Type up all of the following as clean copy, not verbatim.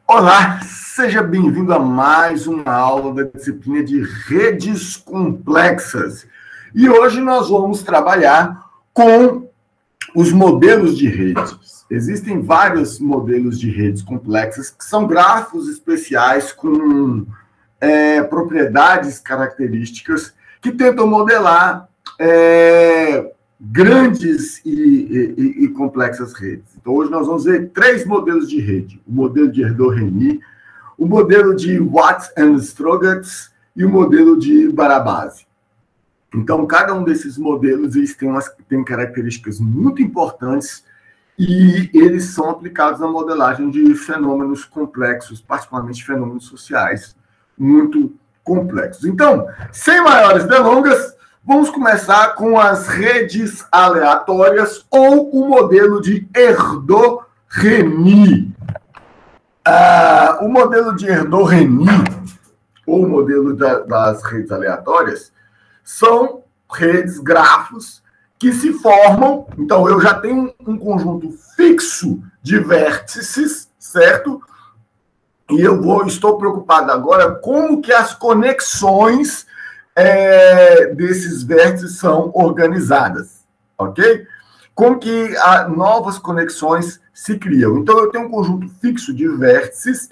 Olá, seja bem-vindo a mais uma aula da disciplina de redes complexas. E hoje nós vamos trabalhar com os modelos de redes. Existem vários modelos de redes complexas que são grafos especiais com propriedades características que tentam modelar grandes e complexas redes. Então, hoje nós vamos ver três modelos de rede. O modelo de Erdős-Rényi, o modelo de Watts and Strogatz e o modelo de Barabasi. Então, cada um desses modelos eles têm características muito importantes e eles são aplicados na modelagem de fenômenos complexos, particularmente fenômenos sociais muito complexos. Então, sem maiores delongas, vamos começar com as redes aleatórias ou o modelo de Erdős-Rényi. O modelo de Erdős-Rényi, ou o modelo das redes aleatórias, são redes, grafos, que se formam. Então, eu já tenho um conjunto fixo de vértices, certo? E estou preocupado agora como que as conexões desses vértices são organizadas, ok? Como que novas conexões se criam. Então, eu tenho um conjunto fixo de vértices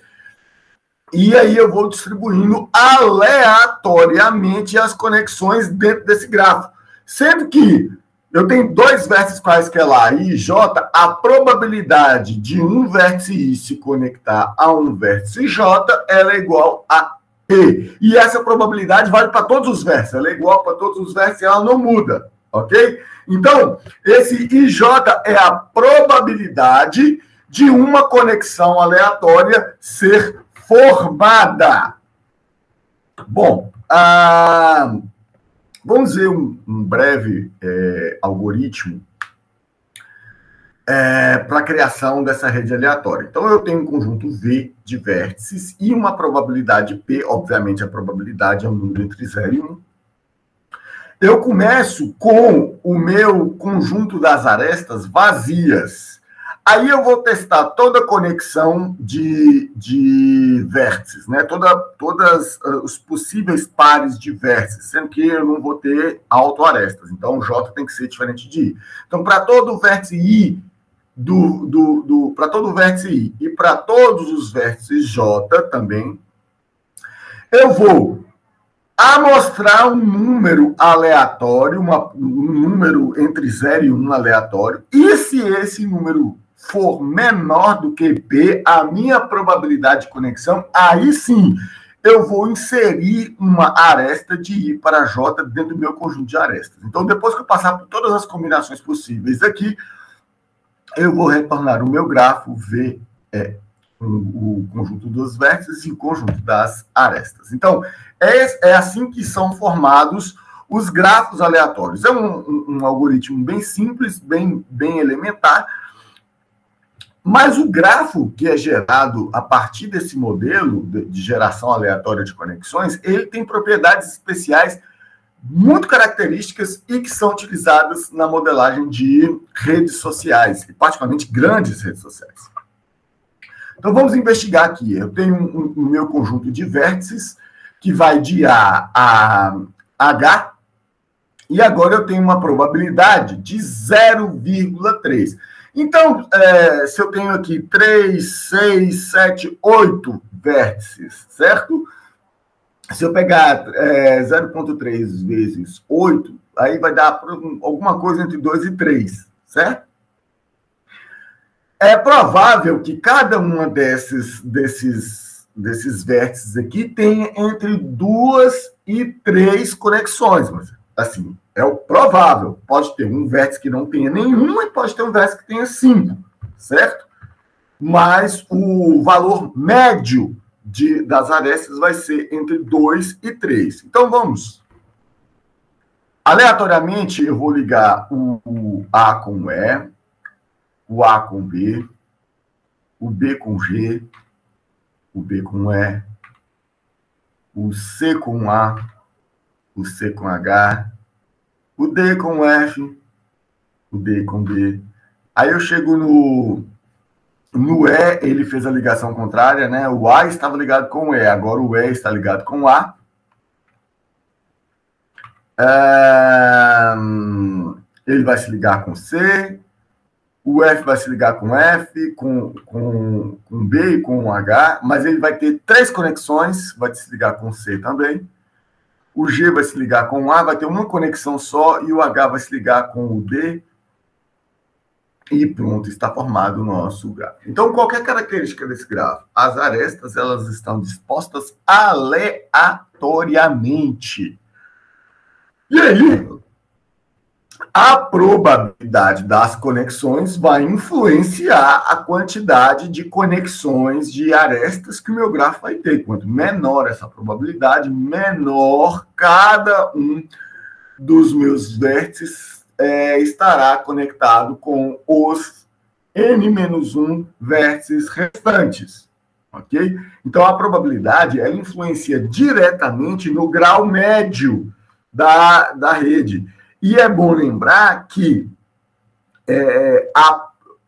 e aí eu vou distribuindo aleatoriamente as conexões dentro desse grafo. Sendo que eu tenho dois vértices quaisquer lá, I e J, a probabilidade de um vértice I se conectar a um vértice J, ela é igual a E. E essa probabilidade vale para todos os vértices, ela é igual para todos os vértices, ela não muda, ok? Então, esse IJ é a probabilidade de uma conexão aleatória ser formada. Bom, vamos ver um breve algoritmo para a criação dessa rede aleatória. Então, eu tenho um conjunto V de vértices e uma probabilidade P, obviamente a probabilidade é um número entre 0 e 1. Eu começo com o meu conjunto das arestas vazias. Aí eu vou testar toda a conexão de vértices, né? Todas os possíveis pares de vértices, sendo que eu não vou ter autoarestas. Então, o J tem que ser diferente de I. Então, para todo o vértice I, para todo o vértice I e para todos os vértices J também, eu vou amostrar um número aleatório, um número entre 0 e 1 aleatório, e se esse número for menor do que P, a minha probabilidade de conexão, aí sim, eu vou inserir uma aresta de I para J dentro do meu conjunto de arestas. Então, depois que eu passar por todas as combinações possíveis aqui, eu vou retornar o meu grafo V, o conjunto dos vértices e o conjunto das arestas. Então, é assim que são formados os grafos aleatórios. É um algoritmo bem simples, bem elementar, mas o grafo que é gerado a partir desse modelo de geração aleatória de conexões, ele tem propriedades especiais muito características e que são utilizadas na modelagem de redes sociais, e particularmente grandes redes sociais. Então, vamos investigar aqui. Eu tenho o meu conjunto de vértices, que vai de A a H, e agora eu tenho uma probabilidade de 0,3. Então, se eu tenho aqui 3, 6, 7, 8 vértices, certo? Se eu pegar 0,3 vezes 8, aí vai dar alguma coisa entre 2 e 3, certo? É provável que cada uma desses vértices aqui tenha entre 2 e 3 conexões. Mas, assim, é o provável. Pode ter um vértice que não tenha nenhuma e pode ter um vértice que tenha 5, certo? Mas o valor médio das arestas vai ser entre 2 e 3. Então, vamos. Aleatoriamente, eu vou ligar o A com o E, o A com B, o B com G, o B com E, o C com A, o C com H, o D com F, o D com B. Aí eu chego No E, ele fez a ligação contrária, né? O A estava ligado com o E, agora o E está ligado com o A. Ele vai se ligar com C, o F vai se ligar com F, com B e com H, mas ele vai ter 3 conexões, vai se ligar com C também. O G vai se ligar com o A, vai ter uma conexão só, e o H vai se ligar com o D, e pronto, está formado o nosso grafo. Então, qualquer característica desse grafo, as arestas, elas estão dispostas aleatoriamente. E aí, a probabilidade das conexões vai influenciar a quantidade de conexões de arestas que o meu grafo vai ter. Quanto menor essa probabilidade, menor cada um dos meus vértices estará conectado com os n-1 vértices restantes, ok? Então, a probabilidade, ela influencia diretamente no grau médio da rede. E é bom lembrar que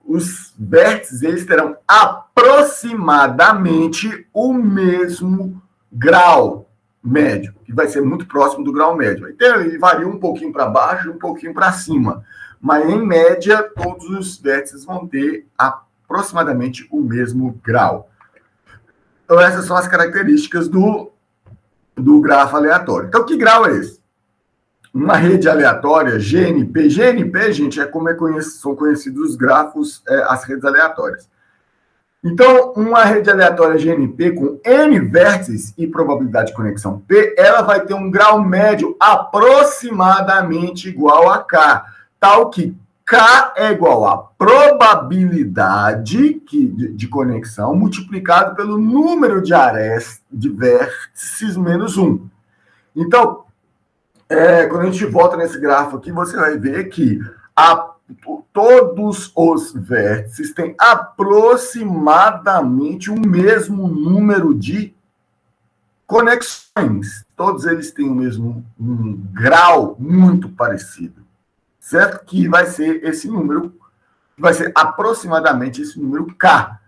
os vértices, eles terão aproximadamente o mesmo grau médio, que vai ser muito próximo do grau médio. Então, ele varia um pouquinho para baixo e um pouquinho para cima, mas, em média, todos os vértices vão ter aproximadamente o mesmo grau. Então, essas são as características do grafo aleatório. Então, que grau é esse? Uma rede aleatória, GNP. GNP, gente, é como são conhecidos os grafos, as redes aleatórias. Então, uma rede aleatória GNP com N vértices e probabilidade de conexão P, ela vai ter um grau médio aproximadamente igual a K, tal que K é igual a probabilidade de conexão multiplicado pelo número de vértices menos 1. Então, quando a gente volta nesse grafo aqui, você vai ver que todos os vértices têm aproximadamente o mesmo número de conexões. Todos eles têm o mesmo grau muito parecido, certo? Que vai ser esse número, vai ser aproximadamente esse número K,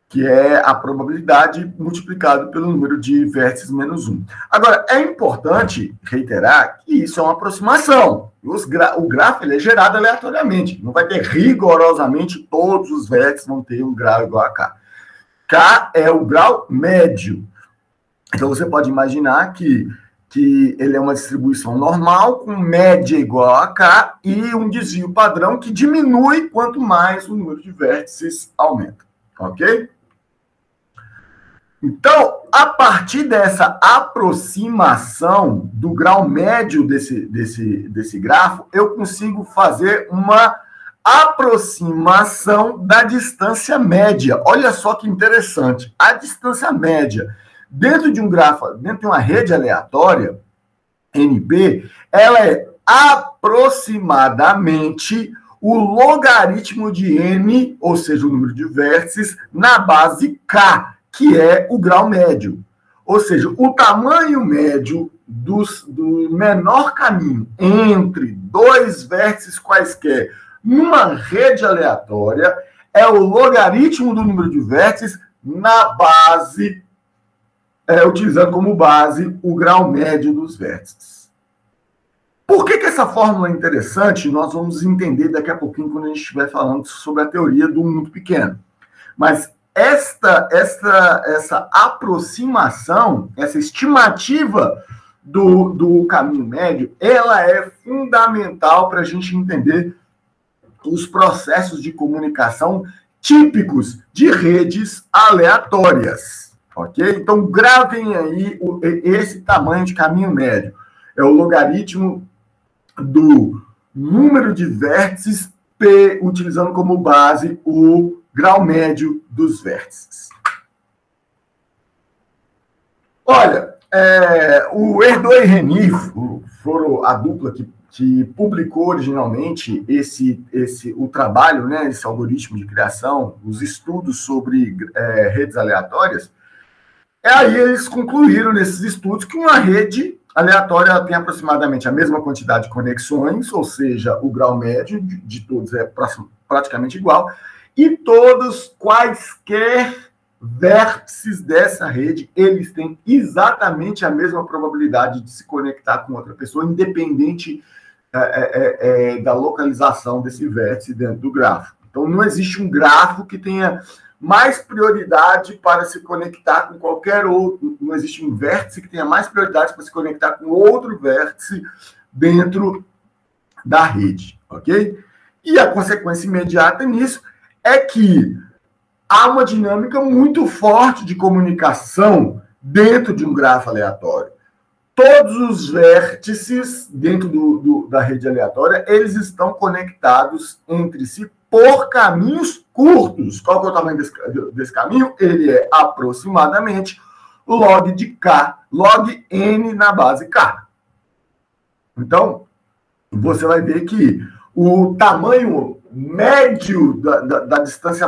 que é a probabilidade multiplicado pelo número de vértices menos 1. Agora, é importante reiterar que isso é uma aproximação. O grafo ele é gerado aleatoriamente. Não vai ter rigorosamente todos os vértices vão ter um grau igual a K. K é o grau médio. Então, você pode imaginar que ele é uma distribuição normal, com média igual a K, e um desvio padrão que diminui quanto mais o número de vértices aumenta. Ok? Então, a partir dessa aproximação do grau médio desse grafo, eu consigo fazer uma aproximação da distância média. Olha só que interessante. A distância média dentro de um grafo, dentro de uma rede aleatória, NP, ela é aproximadamente o logaritmo de n, ou seja, o número de vértices, na base k, que é o grau médio. Ou seja, o tamanho médio do menor caminho entre dois vértices quaisquer numa rede aleatória é o logaritmo do número de vértices na base, utilizando como base o grau médio dos vértices. Por que essa fórmula é interessante? Nós vamos entender daqui a pouquinho quando a gente estiver falando sobre a teoria do muito pequeno. Mas essa aproximação, essa estimativa do caminho médio, ela é fundamental para a gente entender os processos de comunicação típicos de redes aleatórias. Ok? Então, gravem aí esse tamanho de caminho médio. É o logaritmo do número de vértices P, utilizando como base o grau médio dos vértices. Olha, o Herdot e Reni foram a dupla que publicou originalmente o trabalho, né, esse algoritmo de criação, os estudos sobre redes aleatórias. Aí eles concluíram nesses estudos que uma rede aleatória tem aproximadamente a mesma quantidade de conexões, ou seja, o grau médio de todos é praticamente igual, e todos quaisquer vértices dessa rede, eles têm exatamente a mesma probabilidade de se conectar com outra pessoa, independente da localização desse vértice dentro do grafo. Então, não existe um grafo que tenha mais prioridade para se conectar com qualquer outro, não existe um vértice que tenha mais prioridade para se conectar com outro vértice dentro da rede, ok? E a consequência imediata nisso é que há uma dinâmica muito forte de comunicação dentro de um grafo aleatório. Todos os vértices dentro da rede aleatória, eles estão conectados entre si por caminhos curtos. Qual que é o tamanho desse caminho? Ele é aproximadamente log de K, log N na base K. Então, você vai ver que o tamanho médio da distância,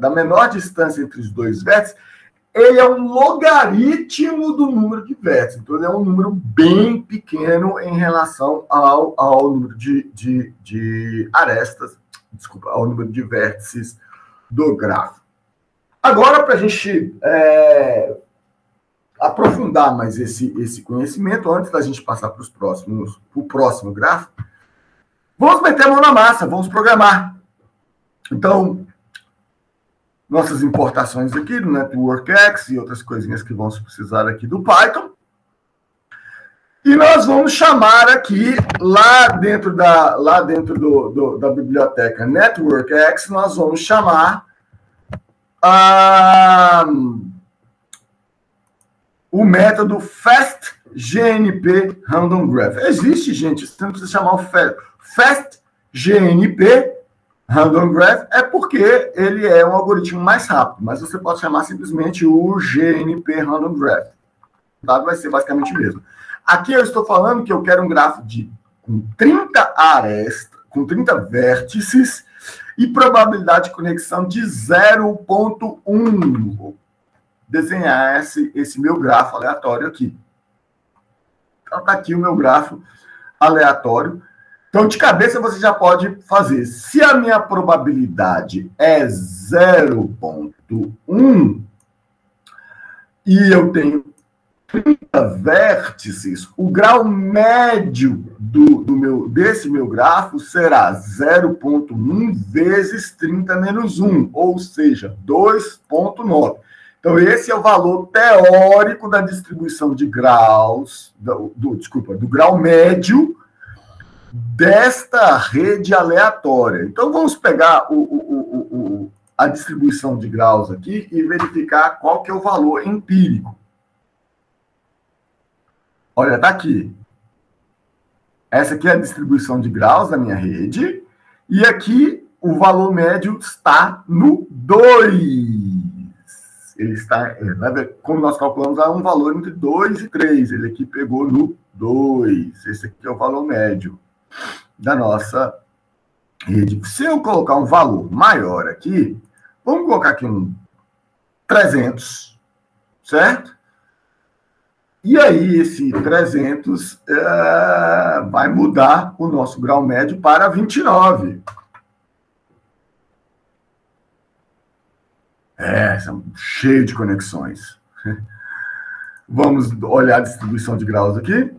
da menor distância entre os dois vértices, ele é um logaritmo do número de vértices. Então, ele é um número bem pequeno em relação ao número de arestas, desculpa, ao número de vértices do grafo. Agora, para a gente aprofundar mais esse conhecimento, antes da gente passar para o próximo grafo, vamos meter a mão na massa, vamos programar. Então, nossas importações aqui do NetworkX e outras coisinhas que vamos precisar aqui do Python. E nós vamos chamar aqui, lá dentro da biblioteca NetworkX, nós vamos chamar o método FastGNP Random Graph. Existe, gente, você não precisa chamar o FastGNP Random Graph, é porque ele é um algoritmo mais rápido, mas você pode chamar simplesmente o GNP Random Graph. O resultado vai ser basicamente o mesmo. Aqui eu estou falando que eu quero um grafo com 30 arestas, com 30 vértices e probabilidade de conexão de 0,1. Vou desenhar esse meu grafo aleatório aqui. Então, está aqui o meu grafo aleatório. Então, de cabeça, você já pode fazer. Se a minha probabilidade é 0,1 e eu tenho 30 vértices, o grau médio desse meu grafo será 0,1 vezes 30 menos 1, ou seja, 2,9. Então, esse é o valor teórico da distribuição de graus, do grau médio desta rede aleatória. Então, vamos pegar a distribuição de graus aqui e verificar qual que é o valor empírico. Olha, está aqui. Essa aqui é a distribuição de graus da minha rede. E aqui o valor médio está no 2. Ele está, como nós calculamos, há um valor entre 2 e 3. Ele aqui pegou no 2. Esse aqui é o valor médio da nossa rede. Se eu colocar um valor maior aqui, vamos colocar aqui um 300, certo? E aí, esse 300 vai mudar o nosso grau médio para 29. Cheio de conexões. Vamos olhar a distribuição de graus aqui.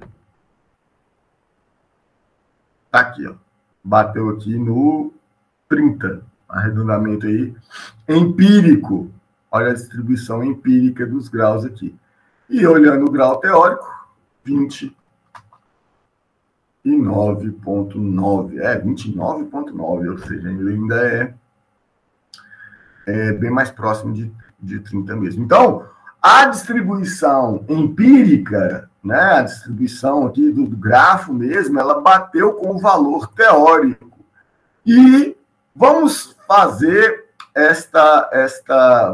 Tá aqui, ó. Bateu aqui no 30. Arredondamento aí empírico. Olha a distribuição empírica dos graus aqui. E olhando o grau teórico, 29,9. 29,9, ou seja, ele ainda é bem mais próximo de 30 mesmo. Então, a distribuição empírica, né, a distribuição aqui do grafo mesmo, ela bateu com o valor teórico. E vamos fazer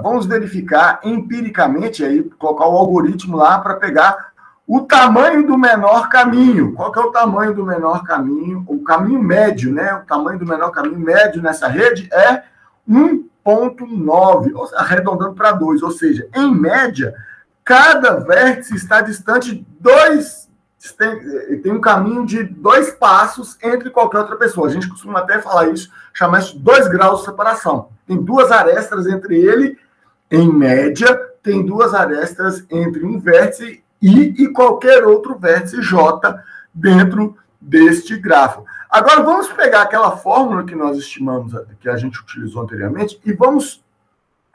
vamos verificar empiricamente, aí, colocar o algoritmo lá para pegar o tamanho do menor caminho. Qual que é o tamanho do menor caminho? O caminho médio, né? O tamanho do menor caminho médio nessa rede é 1,9, arredondando para 2. Ou seja, em média, cada vértice está distante 2 tem um caminho de 2 passos entre qualquer outra pessoa. A gente costuma até falar isso, chamar isso de 2 graus de separação. Tem 2 arestas entre ele, em média, tem 2 arestas entre um vértice e qualquer outro vértice J dentro deste grafo. Agora, vamos pegar aquela fórmula que nós estimamos, que a gente utilizou anteriormente, e vamos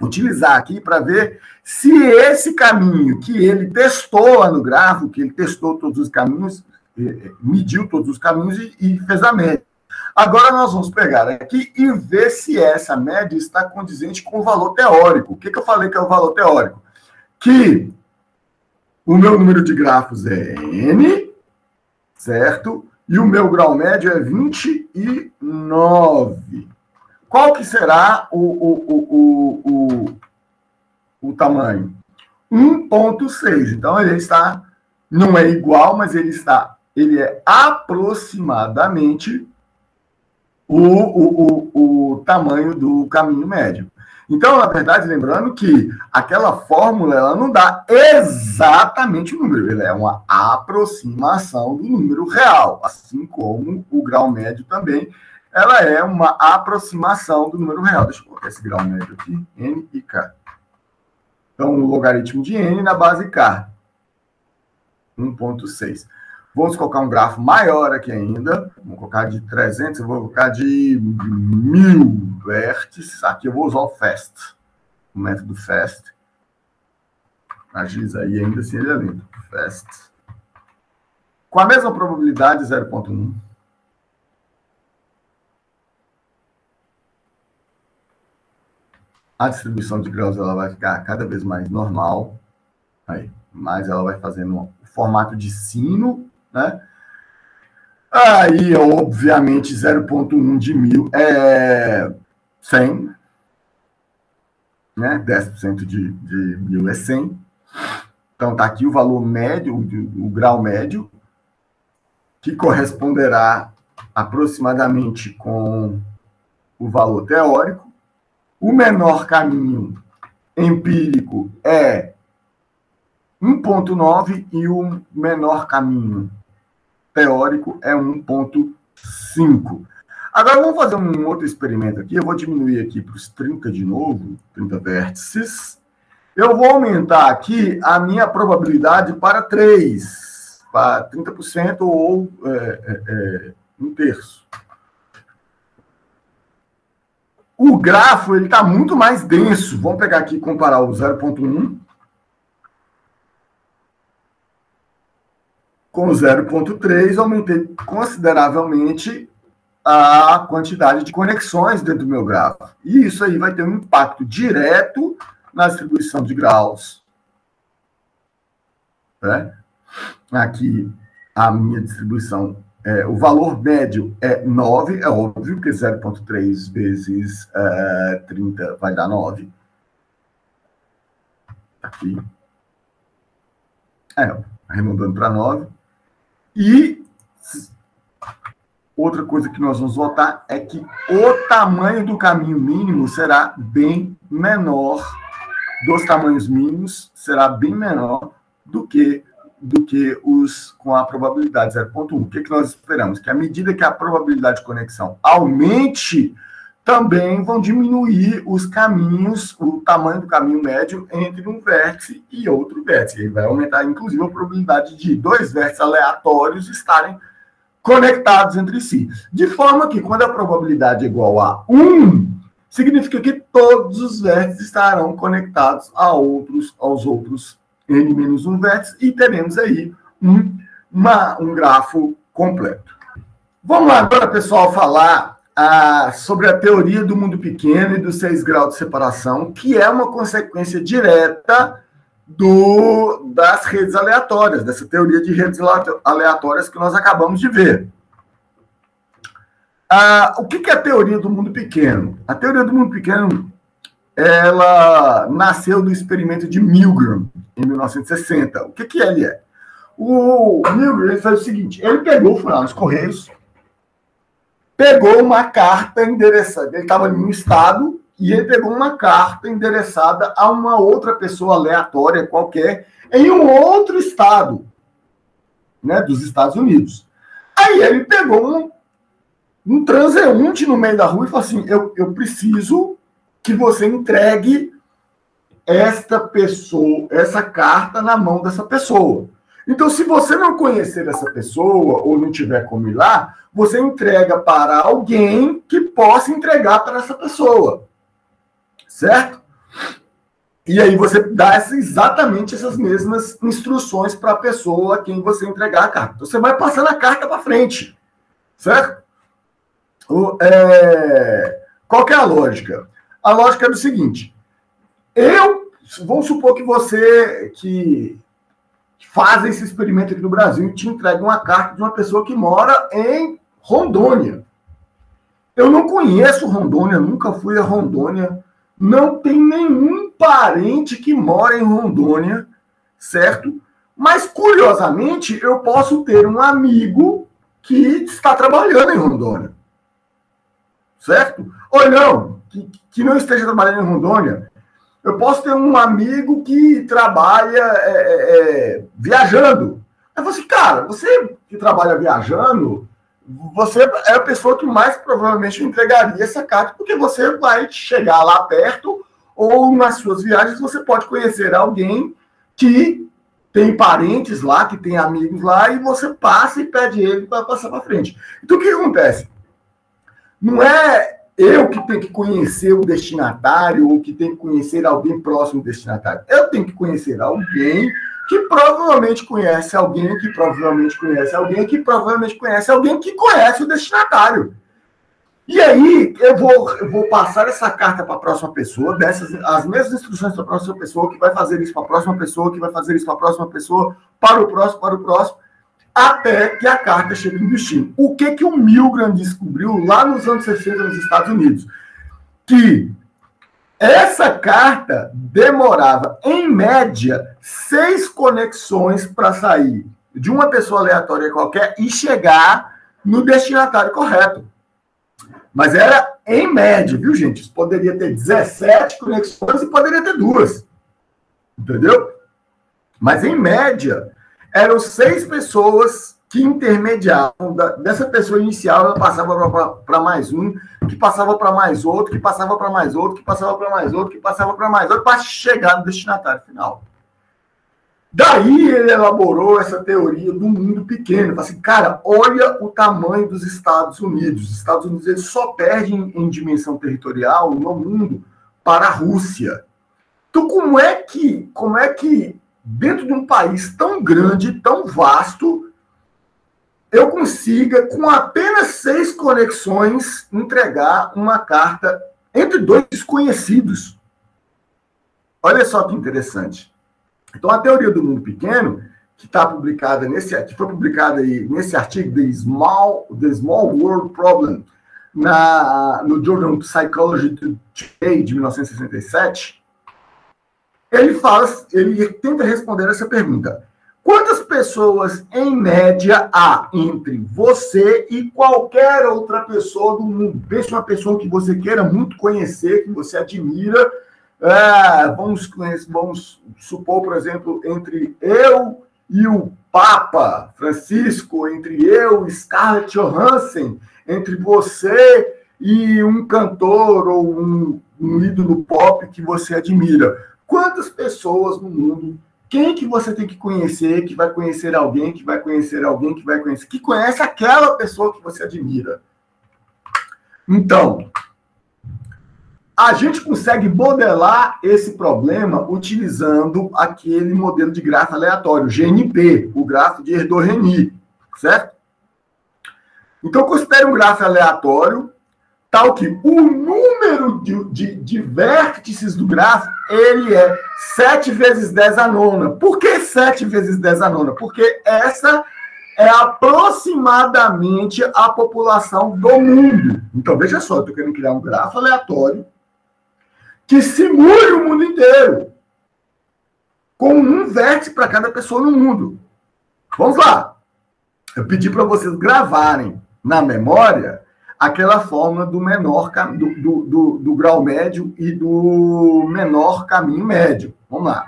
utilizar aqui para ver se esse caminho que ele testou lá no grafo, que ele testou todos os caminhos, mediu todos os caminhos e fez a média. Agora nós vamos pegar aqui e ver se essa média está condizente com o valor teórico. O que eu falei que é o valor teórico? Que o meu número de grafos é N, certo? E o meu grau médio é 29. Qual que será o tamanho? 1,6. Então, ele está, não é igual, mas ele é aproximadamente o tamanho do caminho médio. Então, na verdade, lembrando que aquela fórmula ela não dá exatamente o número, ela é uma aproximação do número real, assim como o grau médio também, ela é uma aproximação do número real. Deixa eu colocar esse grau médio aqui, N e K. Então, o logaritmo de N na base K, 1,6. Vamos colocar um grafo maior aqui ainda. Vamos colocar de 300, eu vou colocar de 1000 vértices. Aqui eu vou usar o FAST, o método FAST. A Giz aí ainda assim ele é lindo. FAST. Com a mesma probabilidade, 0,1. A distribuição de graus ela vai ficar cada vez mais normal. Aí, mas ela vai fazendo um formato de sino, né? Aí, obviamente, 0,1 de 1000 é 100, né? 10% de 1000 é 100. Então, tá aqui o valor médio, o grau médio, que corresponderá aproximadamente com o valor teórico. O menor caminho empírico é 1,9 e o menor caminho teórico é 1,5. Agora, vamos fazer um outro experimento aqui. Eu vou diminuir aqui para os 30 de novo, 30 vértices. Eu vou aumentar aqui a minha probabilidade para 3, para 30% ou 1/3. O grafo está muito mais denso. Vamos pegar aqui e comparar o 0,1 com o 0,3. Aumentei consideravelmente a quantidade de conexões dentro do meu grafo. E isso aí vai ter um impacto direto na distribuição de graus. Né? Aqui, a minha distribuição, o valor médio é 9, é óbvio, porque 0,3 vezes 30 vai dar 9. Aqui. Arredondando para 9. E outra coisa que nós vamos notar é que o tamanho do caminho mínimo será bem menor, dos tamanhos mínimos será bem menor do que os com a probabilidade 0,1. O que nós esperamos? Que à medida que a probabilidade de conexão aumente, também vão diminuir os caminhos, o tamanho do caminho médio entre um vértice e outro vértice. Ele vai aumentar, inclusive, a probabilidade de 2 vértices aleatórios estarem conectados entre si. De forma que, quando a probabilidade é igual a 1, significa que todos os vértices estarão conectados aos outros n-1 vértices e teremos aí um grafo completo. Vamos lá agora, pessoal, falar sobre a teoria do mundo pequeno e dos 6 graus de separação, que é uma consequência direta das redes aleatórias, dessa teoria de redes aleatórias que nós acabamos de ver. O que é a teoria do mundo pequeno? A teoria do mundo pequeno, ela nasceu do experimento de Milgram, em 1960. O que ele é? O Milgram fez o seguinte, ele foi lá nos Correios, pegou uma carta endereçada, ele estava em um estado, e ele pegou uma carta endereçada a uma outra pessoa aleatória qualquer, em um outro estado. né, dos Estados Unidos. Aí ele pegou um transeunte no meio da rua e falou assim, eu preciso que você entregue esta pessoa, essa carta na mão dessa pessoa. Então, se você não conhecer essa pessoa ou não tiver como ir lá, você entrega para alguém que possa entregar para essa pessoa. Certo? E aí você dá exatamente essas mesmas instruções para a pessoa a quem você entregar a carta. Então, você vai passando a carta para frente. Certo? Qual que é a lógica? A lógica é do seguinte. Vamos supor que você que faz esse experimento aqui no Brasil e te entrega uma carta de uma pessoa que mora em Rondônia. Eu não conheço Rondônia, nunca fui a Rondônia, não tem nenhum parente que mora em Rondônia, certo? Mas, curiosamente, eu posso ter um amigo que está trabalhando em Rondônia, certo? Ou não, que não esteja trabalhando em Rondônia. Eu posso ter um amigo que trabalha viajando. Aí você, cara, você que trabalha viajando, você é a pessoa que mais provavelmente entregaria essa carta, porque você vai chegar lá perto, ou nas suas viagens você pode conhecer alguém que tem parentes lá, que tem amigos lá, e você passa e pede ele para passar para frente. Então, o que acontece? Não é eu que tenho que conhecer o destinatário ou que tenho que conhecer alguém próximo do destinatário. Eu tenho que conhecer alguém que provavelmente conhece alguém, que provavelmente conhece alguém, que provavelmente conhece alguém que conhece o destinatário. E aí eu vou passar essa carta para a próxima pessoa, as mesmas instruções para a próxima pessoa, que vai fazer isso para a próxima pessoa, que vai fazer isso para a próxima pessoa, para o próximo, até que a carta chegue no destino. O que o Milgram descobriu lá nos anos 60 nos Estados Unidos? Que essa carta demorava, em média, 6 conexões para sair de uma pessoa aleatória qualquer e chegar no destinatário correto. Mas era em média, viu, gente? Isso poderia ter 17 conexões e poderia ter 2. Entendeu? Mas, em média, eram 6 pessoas que intermediavam. Dessa pessoa inicial, ela passava para mais um, que passava para mais outro, que passava para mais outro, que passava para mais outro, que passava para mais outro, para chegar no destinatário final. Daí ele elaborou essa teoria do mundo pequeno. Ele falou assim, cara, olha o tamanho dos Estados Unidos. Os Estados Unidos eles só perdem em dimensão territorial no mundo para a Rússia. Então, como é que dentro de um país tão grande, tão vasto, eu consiga, com apenas 6 conexões, entregar uma carta entre 2 desconhecidos? Olha só que interessante. Então, a teoria do mundo pequeno, que está publicada que foi publicada aí nesse artigo The Small World Problem, no Journal of Psychology Today, de 1967, ele tenta responder essa pergunta. Quantas pessoas, em média, há entre você e qualquer outra pessoa do mundo? Pense uma pessoa que você queira muito conhecer, que você admira. Vamos supor, por exemplo, entre eu e o Papa Francisco, entre eu e Scarlett Johansson, entre você e um cantor ou um ídolo pop que você admira. Quantas pessoas no mundo, quem que você tem que conhecer, que vai conhecer alguém, que vai conhecer alguém, que vai conhecer, que conhece aquela pessoa que você admira? Então, a gente consegue modelar esse problema utilizando aquele modelo de grafo aleatório, GNP, o grafo de Erdős-Rényi, certo? Então, considere um grafo aleatório, tal que o número de vértices do grafo, ele é 7 vezes 10 à nona. Por que 7 vezes 10 à nona? Porque essa é aproximadamente a população do mundo. Então, veja só, eu estou querendo criar um grafo aleatório que simule o mundo inteiro, com um vértice para cada pessoa no mundo. Vamos lá. Eu pedi para vocês gravarem na memória aquela fórmula do menor do grau médio e do menor caminho médio. Vamos lá.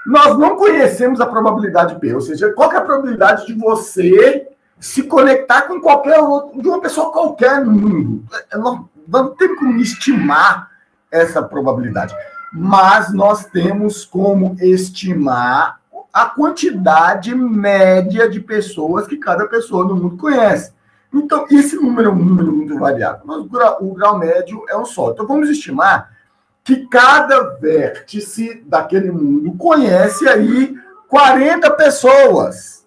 Nós não conhecemos a probabilidade P, ou seja, qual que é a probabilidade de você se conectar com qualquer outro, de uma pessoa qualquer no mundo. Nós não temos como estimar essa probabilidade, mas nós temos como estimar a quantidade média de pessoas que cada pessoa no mundo conhece. Então, esse número é um número muito variável, mas o grau médio é um só. Então, vamos estimar que cada vértice daquele mundo conhece aí 40 pessoas.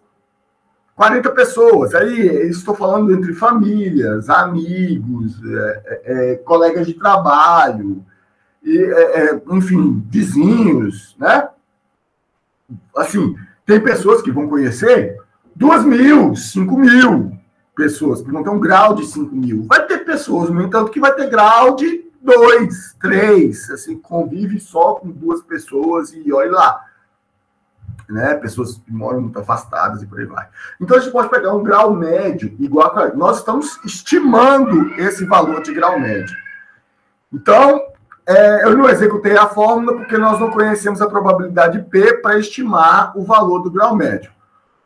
40 pessoas. Aí, estou falando entre famílias, amigos, colegas de trabalho, enfim, vizinhos, né? Assim, tem pessoas que vão conhecer 2.000, 5.000 pessoas, que vão ter um grau de 5.000. Vai ter pessoas, no entanto, que vai ter grau de 2, 3, assim, convive só com 2 pessoas e olha lá, né? Pessoas que moram muito afastadas e por aí vai. Então, a gente pode pegar um grau médio igual a... Nós estamos estimando esse valor de grau médio. Então, eu não executei a fórmula porque nós não conhecemos a probabilidade P para estimar o valor do grau médio.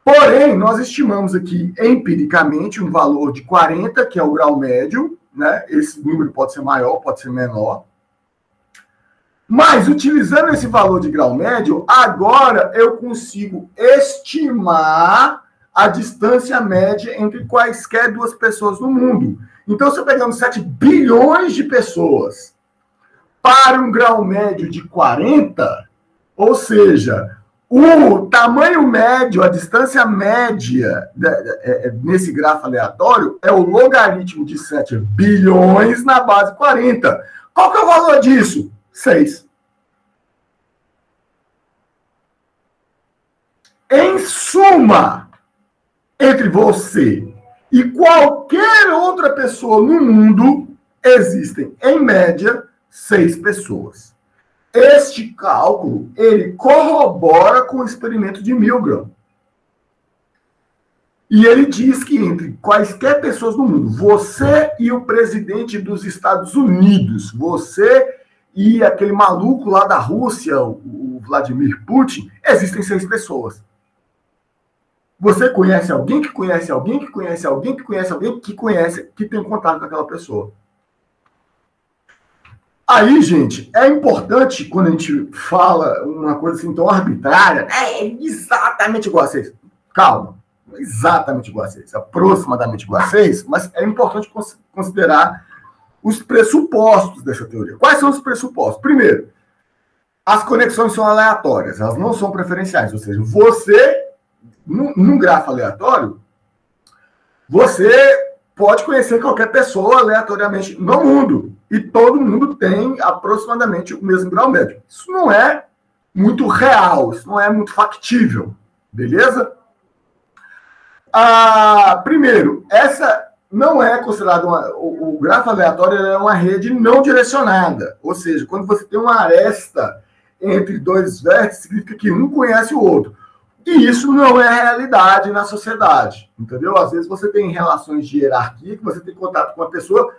Porém, nós estimamos aqui empiricamente um valor de 40, que é o grau médio, né? Esse número pode ser maior, pode ser menor. Mas, utilizando esse valor de grau médio, agora eu consigo estimar a distância média entre quaisquer 2 pessoas no mundo. Então, se eu pegamos 7 bilhões de pessoas para um grau médio de 40, ou seja, o tamanho médio, a distância média nesse grafo aleatório é o logaritmo de 7 bilhões na base 40. Qual que é o valor disso? 6. Em suma, entre você e qualquer outra pessoa no mundo, existem, em média, 6 pessoas. Este cálculo, ele corrobora com o experimento de Milgram. E ele diz que entre quaisquer pessoas no mundo, você e o presidente dos Estados Unidos, você e aquele maluco lá da Rússia, o Vladimir Putin, existem 6 pessoas. Você conhece alguém que conhece alguém que conhece alguém que conhece alguém que conhece, que tem contato com aquela pessoa. Aí, gente, é importante, quando a gente fala uma coisa assim tão arbitrária, é exatamente igual a 6. Calma, exatamente igual a 6, aproximadamente igual a 6, mas é importante considerar os pressupostos dessa teoria. Quais são os pressupostos? Primeiro, as conexões são aleatórias, elas não são preferenciais, ou seja, você, num grafo aleatório, você pode conhecer qualquer pessoa aleatoriamente no mundo. E todo mundo tem aproximadamente o mesmo grau médio. Isso não é muito real, isso não é muito factível. Beleza? Primeiro, essa não é considerada o grafo aleatório é uma rede não direcionada. Ou seja, quando você tem uma aresta entre 2 vértices, significa que um conhece o outro. E isso não é realidade na sociedade, entendeu? Às vezes você tem relações de hierarquia, que você tem contato com uma pessoa,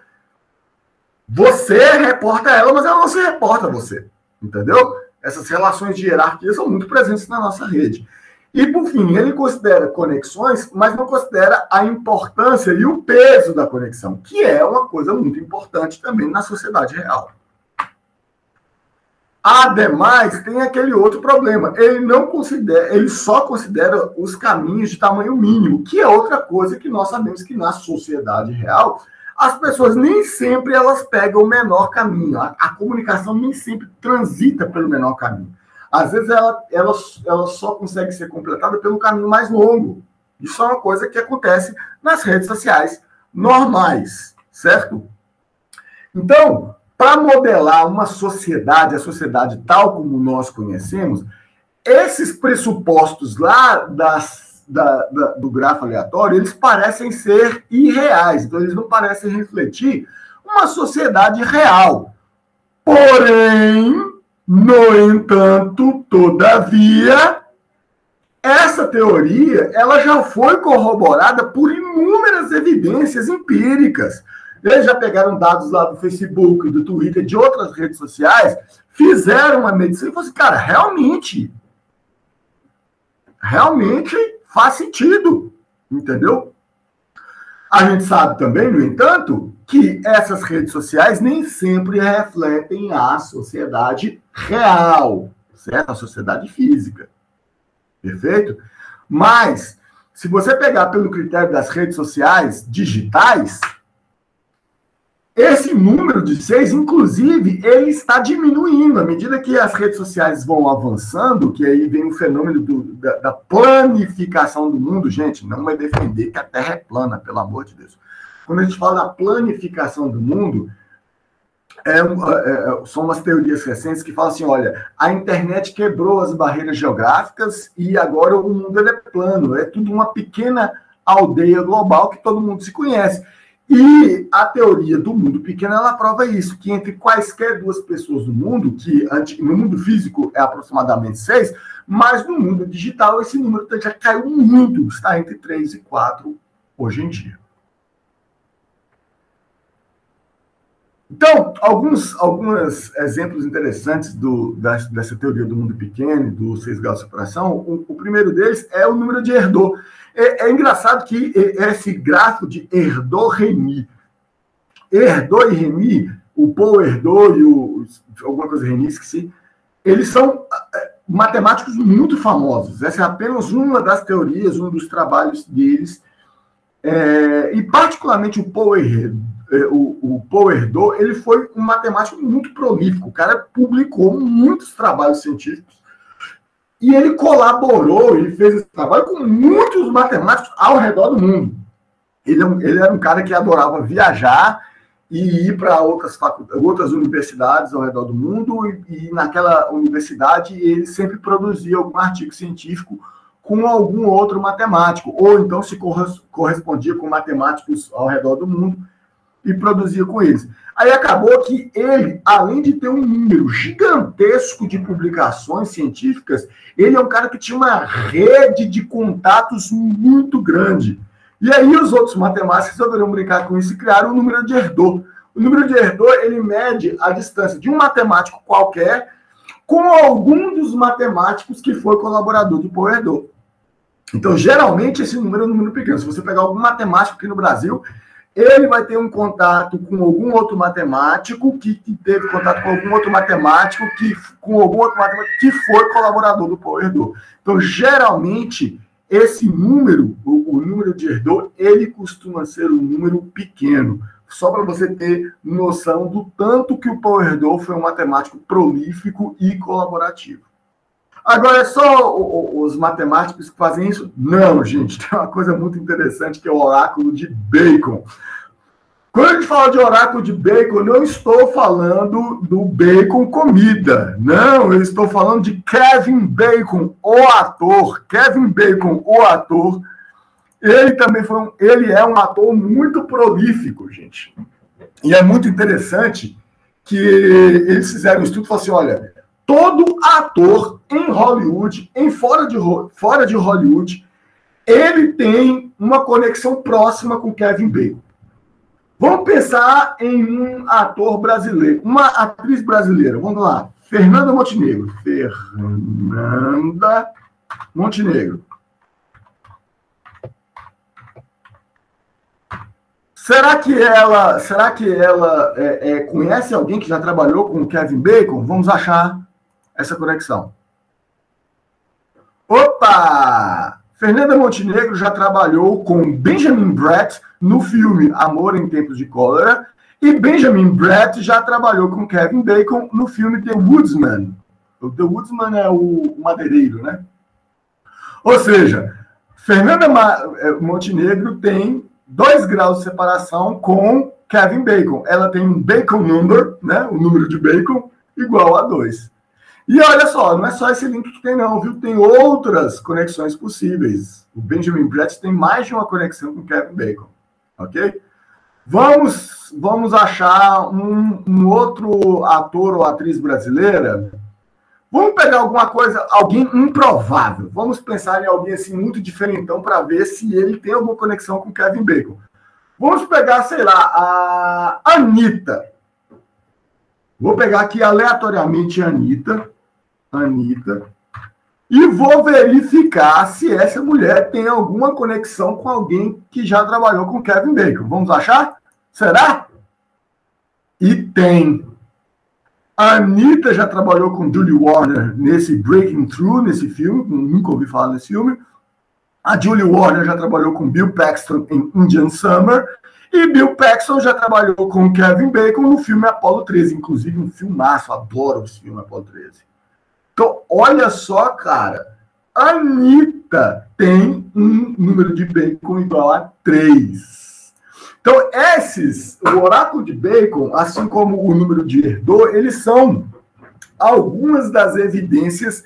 você reporta ela, mas ela não se reporta a você, entendeu? Essas relações de hierarquia são muito presentes na nossa rede. E, por fim, ele considera conexões, mas não considera a importância e o peso da conexão, que é uma coisa muito importante também na sociedade real. Ademais, tem aquele outro problema. Ele só considera os caminhos de tamanho mínimo, que é outra coisa que nós sabemos que na sociedade real, as pessoas nem sempre elas pegam o menor caminho. A comunicação nem sempre transita pelo menor caminho. Às vezes ela só consegue ser completada pelo caminho mais longo. Isso é uma coisa que acontece nas redes sociais normais, certo? Então, para modelar uma sociedade, a sociedade tal como nós conhecemos, esses pressupostos lá do grafo aleatório, eles parecem ser irreais, então eles não parecem refletir uma sociedade real. Porém, no entanto, todavia, essa teoria ela já foi corroborada por inúmeras evidências empíricas. Eles já pegaram dados lá do Facebook, do Twitter, de outras redes sociais, fizeram uma medição e falaram assim, cara, realmente, realmente faz sentido, entendeu? A gente sabe também, no entanto, que essas redes sociais nem sempre refletem a sociedade real, certo? A sociedade física. Perfeito? Mas, se você pegar pelo critério das redes sociais digitais, esse número de 6, inclusive, ele está diminuindo. À medida que as redes sociais vão avançando, que aí vem o fenômeno da planificação do mundo. Gente, não vai defender que a Terra é plana, pelo amor de Deus. Quando a gente fala da planificação do mundo, são umas teorias recentes que falam assim, olha, a internet quebrou as barreiras geográficas e agora o mundo ele é plano. É tudo uma pequena aldeia global que todo mundo se conhece. E a teoria do mundo pequeno, ela prova isso, que entre quaisquer duas pessoas do mundo, que no mundo físico é aproximadamente 6, mas no mundo digital esse número já caiu muito, está entre 3 e 4 hoje em dia. Então, alguns exemplos interessantes dessa teoria do mundo pequeno, do 6 graus de separação. O primeiro deles é o número de Herdot. É engraçado que esse gráfico de Herdot-Remy, Herdot e Remy, o Paul Herdot e alguma coisa Remy, esqueci, eles são matemáticos muito famosos. Essa é apenas uma das teorias, um dos trabalhos deles. E particularmente o Paul Herdot, ele foi um matemático muito prolífico. O cara publicou muitos trabalhos científicos e ele colaborou, ele fez esse trabalho com muitos matemáticos ao redor do mundo. Ele era um cara que adorava viajar e ir para outras universidades ao redor do mundo, e naquela universidade ele sempre produzia algum artigo científico com algum outro matemático, ou então se correspondia com matemáticos ao redor do mundo e produzia com eles. Aí acabou que ele, além de ter um número gigantesco de publicações científicas, ele é um cara que tinha uma rede de contatos muito grande. E aí os outros matemáticos resolveram brincar com isso e criaram o número de Herdot. O número de Herdot, ele mede a distância de um matemático qualquer com algum dos matemáticos que foi colaborador do Paul Herdot. Então, geralmente, esse número é um número pequeno. Se você pegar algum matemático aqui no Brasil, ele vai ter um contato com algum outro matemático que teve contato com algum outro matemático que foi colaborador do Paul Herdot. Então, geralmente, esse número, o número de Herdot, ele costuma ser um número pequeno, só para você ter noção do tanto que o Paul Herdot foi um matemático prolífico e colaborativo. Agora, é só os matemáticos que fazem isso? Não, gente. Tem uma coisa muito interessante que é o oráculo de Bacon. Quando a gente fala de oráculo de Bacon, eu não estou falando do Bacon comida. Não, eu estou falando de Kevin Bacon, o ator. Kevin Bacon, o ator. Ele também ele é um ator muito prolífico, gente. E é muito interessante que eles fizeram um estudo e falaram assim, olha, todo ator em Hollywood, fora de Hollywood, ele tem uma conexão próxima com Kevin Bacon. Vamos pensar em um ator brasileiro, uma atriz brasileira. Vamos lá. Fernanda Montenegro. Fernanda Montenegro. Será que ela conhece alguém que já trabalhou com Kevin Bacon? Vamos achar essa conexão. Opa! Fernanda Montenegro já trabalhou com Benjamin Bratt no filme Amor em Tempos de Cólera, e Benjamin Bratt já trabalhou com Kevin Bacon no filme The Woodsman. O The Woodsman é o madeireiro, né? Ou seja, Fernanda Montenegro tem 2 graus de separação com Kevin Bacon. Ela tem um Bacon number, né? O número de Bacon, igual a 2. E olha só, não é só esse link que tem não, viu? Tem outras conexões possíveis. O Benjamin Bratt tem mais de uma conexão com Kevin Bacon, ok? Vamos achar um outro ator ou atriz brasileira. Vamos pegar alguma coisa, alguém improvável. Vamos pensar em alguém assim muito diferentão para ver se ele tem alguma conexão com Kevin Bacon. Vamos pegar, sei lá, a Anitta. Vou pegar aqui aleatoriamente a Anitta. e vou verificar se essa mulher tem alguma conexão com alguém que já trabalhou com Kevin Bacon. Vamos achar? Será? E tem. A Anitta já trabalhou com Julie Warner nesse Breaking Through, nesse filme, nunca ouvi falar desse filme. A Julie Warner já trabalhou com Bill Paxton em Indian Summer, e Bill Paxton já trabalhou com Kevin Bacon no filme Apollo 13, inclusive um filmaço, adoro esse filme Apollo 13. Então, olha só, cara, a Anitta tem um número de Bacon igual a 3. Então, o oráculo de Bacon, assim como o número de Herdô, eles são algumas das evidências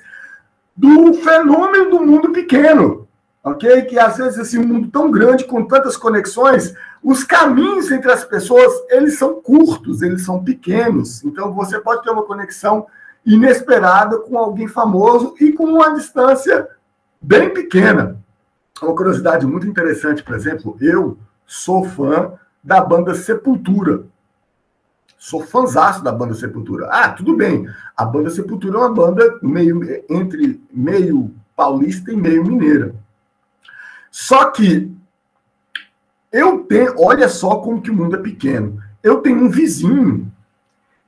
do fenômeno do mundo pequeno, ok? Que às vezes, assim, um mundo tão grande, com tantas conexões, os caminhos entre as pessoas, eles são curtos, eles são pequenos. Então, você pode ter uma conexão inesperada com alguém famoso e com uma distância bem pequena. Uma curiosidade muito interessante, por exemplo, eu sou fã da banda Sepultura. Sou fãzaço da banda Sepultura. Ah, tudo bem. A banda Sepultura é uma banda meio paulista e meio mineira. Só que olha só como que o mundo é pequeno. Eu tenho um vizinho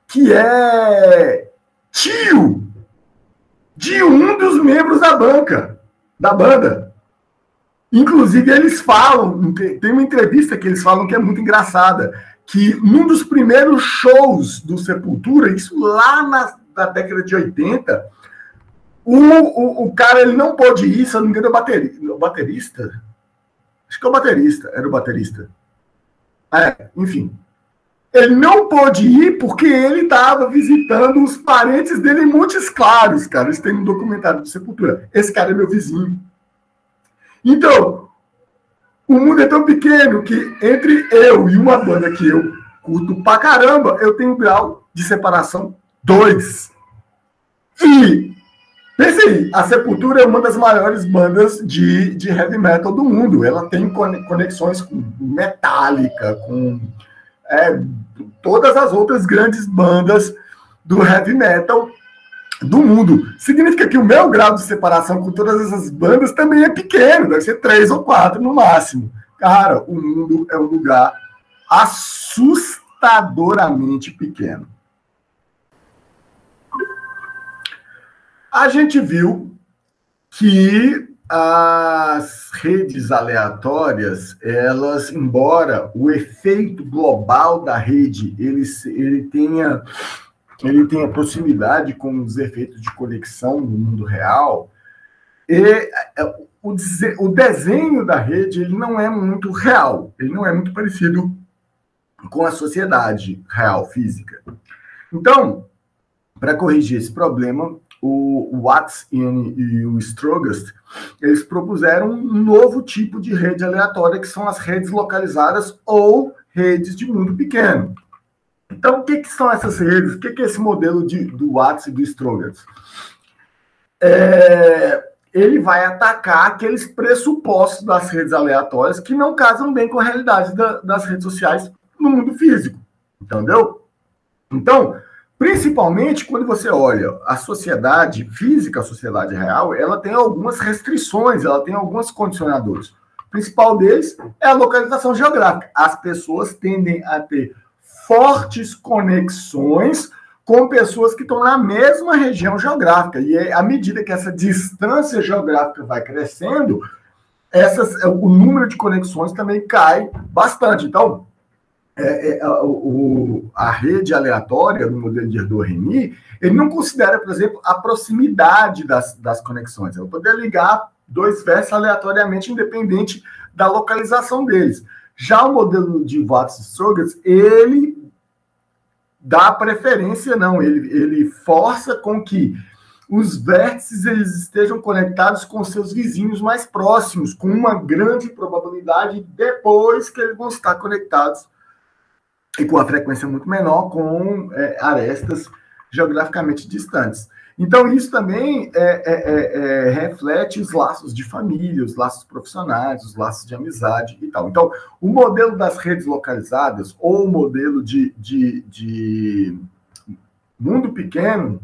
que é tio de um dos membros da banda. Inclusive, eles falam, tem uma entrevista que eles falam que é muito engraçada, que num dos primeiros shows do Sepultura, isso lá na década de 80, o cara ele não pôde ir, se eu não me engano, o baterista? Acho que é o baterista, era o baterista. Enfim. Ele não pôde ir porque ele estava visitando os parentes dele em Montes Claros, cara. Isso tem um documentário do Sepultura. Esse cara é meu vizinho. Então, o mundo é tão pequeno que entre eu e uma banda que eu curto pra caramba, eu tenho um grau de separação 2. E, pense aí, a Sepultura é uma das maiores bandas de heavy metal do mundo. Ela tem conexões com Metallica, com todas as outras grandes bandas do heavy metal do mundo. Significa que o meu grau de separação com todas essas bandas também é pequeno, deve ser 3 ou 4 no máximo. Cara, o mundo é um lugar assustadoramente pequeno. A gente viu que as redes aleatórias, elas, embora o efeito global da rede ele tenha proximidade com os efeitos de conexão no mundo real, e o desenho da rede ele não é muito real, ele não é muito parecido com a sociedade real, física. Então, para corrigir esse problema, o Watts e o Strogast, eles propuseram um novo tipo de rede aleatória, que são as redes localizadas ou redes de mundo pequeno. Então, o que são essas redes? O que é esse modelo do Watts e do Strogast? Ele vai atacar aqueles pressupostos das redes aleatórias que não casam bem com a realidade das redes sociais no mundo físico, entendeu? Então, principalmente quando você olha a sociedade física, a sociedade real, ela tem algumas restrições, ela tem alguns condicionadores. O principal deles é a localização geográfica. As pessoas tendem a ter fortes conexões com pessoas que estão na mesma região geográfica. E à medida que essa distância geográfica vai crescendo, o número de conexões também cai bastante. Então, a rede aleatória do modelo de Herdô-Remy, ele não considera, por exemplo, a proximidade das conexões. Eu poder ligar 2 versos aleatoriamente, independente da localização deles. Já o modelo de Watts e Strogast, ele dá preferência, não. Ele força com que os vértices eles estejam conectados com seus vizinhos mais próximos, com uma grande probabilidade depois que eles vão estar conectados e com a frequência muito menor, com arestas geograficamente distantes. Então, isso também reflete os laços de família, os laços profissionais, os laços de amizade e tal. Então, o modelo das redes localizadas, ou o modelo de mundo pequeno,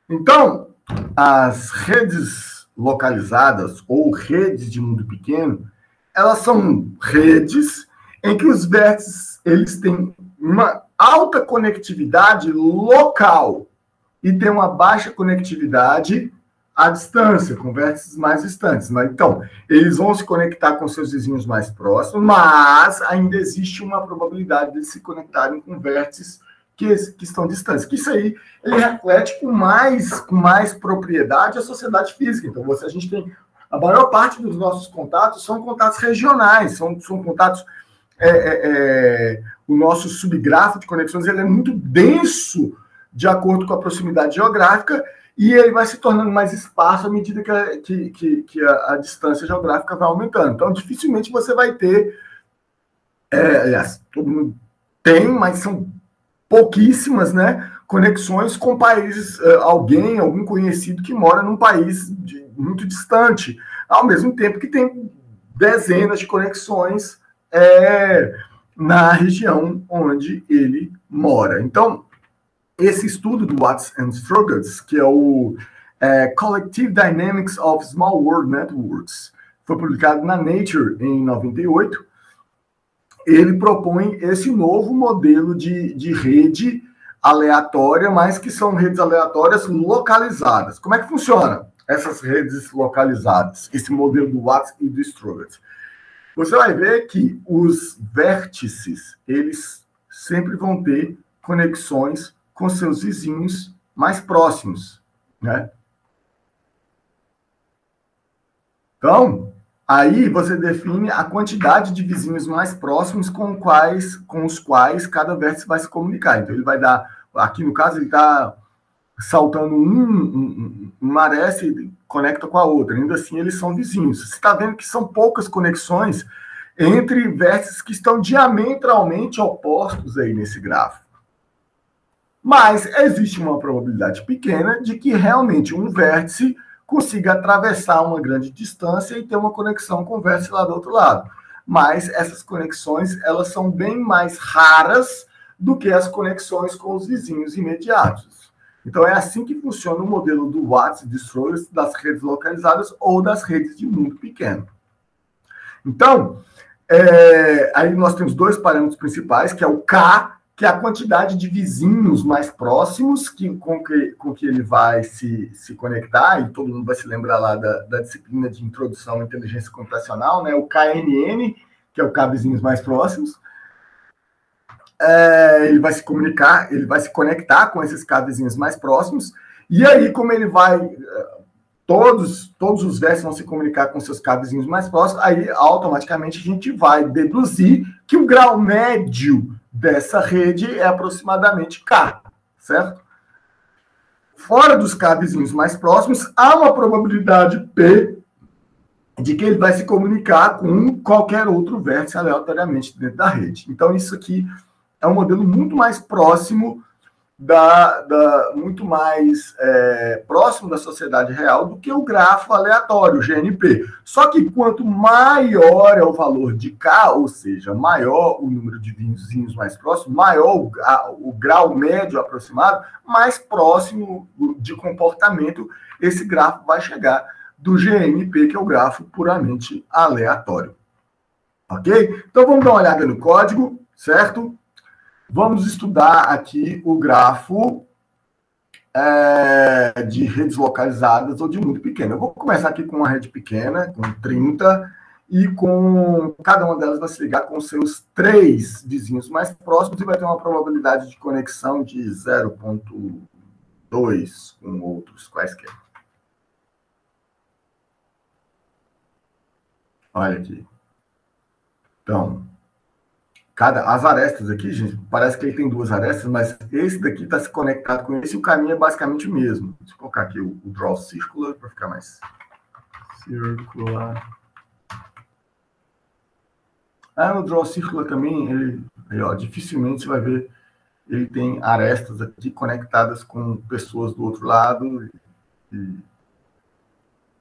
Então, as redes localizadas ou redes de mundo pequeno, elas são redes em que os vértices eles têm uma alta conectividade local e tem uma baixa conectividade à distância, com vértices mais distantes. Então, eles vão se conectar com seus vizinhos mais próximos, mas ainda existe uma probabilidade de se conectarem com vértices que estão distantes. Que isso aí ele reflete com mais propriedade a sociedade física. Então, a gente tem a maior parte dos nossos contatos são contatos regionais, são contatos. O nosso subgráfico de conexões ele é muito denso de acordo com a proximidade geográfica e ele vai se tornando mais espaço à medida que a distância geográfica vai aumentando. Então, dificilmente você vai ter. Aliás, todo mundo tem, mas são pouquíssimas, né, conexões com países, algum conhecido que mora num país muito distante, ao mesmo tempo que tem dezenas de conexões na região onde ele mora. Então, esse estudo do Watts and Struggles, que é o Collective Dynamics of Small World Networks, foi publicado na Nature em 98, ele propõe esse novo modelo de rede aleatória, mas que são redes aleatórias localizadas. Como é que funciona essas redes localizadas? Esse modelo do Watts e do Struggles. Você vai ver que os vértices, eles sempre vão ter conexões com seus vizinhos mais próximos, né? Então, aí você define a quantidade de vizinhos mais próximos com os quais cada vértice vai se comunicar. Então, ele vai dar, aqui no caso, ele está saltando uma aresta e conecta com a outra. Ainda assim, eles são vizinhos. Você está vendo que são poucas conexões entre vértices que estão diametralmente opostos aí nesse gráfico. Mas existe uma probabilidade pequena de que realmente um vértice consiga atravessar uma grande distância e ter uma conexão com o vértice lá do outro lado. Mas essas conexões, elas são bem mais raras do que as conexões com os vizinhos imediatos. Então, é assim que funciona o modelo do Watts e de Struggles das redes localizadas ou das redes de mundo pequeno. Então, aí nós temos dois parâmetros principais, que é o K, que é a quantidade de vizinhos mais próximos com que ele vai se conectar, e todo mundo vai se lembrar lá da disciplina de introdução à inteligência computacional, né? O KNN, que é o K vizinhos mais próximos. Ele vai se comunicar, ele vai se conectar com esses K vizinhos mais próximos, e aí, como ele vai... Todos os vértices vão se comunicar com seus K vizinhos mais próximos, aí automaticamente a gente vai deduzir que o grau médio dessa rede é aproximadamente K, certo? Fora dos K vizinhos mais próximos, há uma probabilidade P de que ele vai se comunicar com qualquer outro vértice aleatoriamente dentro da rede. Então, isso aqui é um modelo muito mais próximo muito mais próximo da sociedade real do que o grafo aleatório, o GNP. Só que quanto maior é o valor de K, ou seja, maior o número de vizinhos mais próximos, maior o grau médio aproximado, mais próximo de comportamento esse grafo vai chegar do GNP, que é o grafo puramente aleatório. Ok? Então vamos dar uma olhada no código, certo? Vamos estudar aqui o grafo de redes localizadas ou de mundo pequeno. Eu vou começar aqui com uma rede pequena, com 30, e com cada uma delas vai se ligar com seus 3 vizinhos mais próximos e vai ter uma probabilidade de conexão de 0,2 com outros quaisquer. Olha aqui. Então, as arestas aqui, gente, parece que ele tem duas arestas, mas esse daqui está se conectado com esse, e o caminho é basicamente o mesmo. Deixa eu colocar aqui o draw circular para ficar mais circular. No draw circular também, ele, aí, ó, dificilmente você vai ver, ele tem arestas aqui conectadas com pessoas do outro lado. E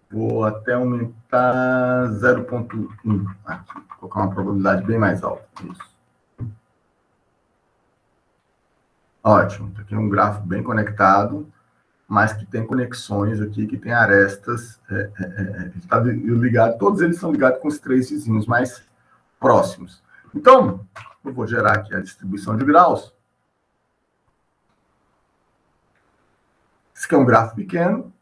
vou até aumentar 0,1 aqui, colocar uma probabilidade bem mais alta. Isso. Ótimo, aqui é um gráfico bem conectado, mas que tem conexões aqui, que tem arestas, tá ligado, todos eles são ligados com os três vizinhos mais próximos. Então, eu vou gerar aqui a distribuição de graus. Esse aqui é um gráfico pequeno,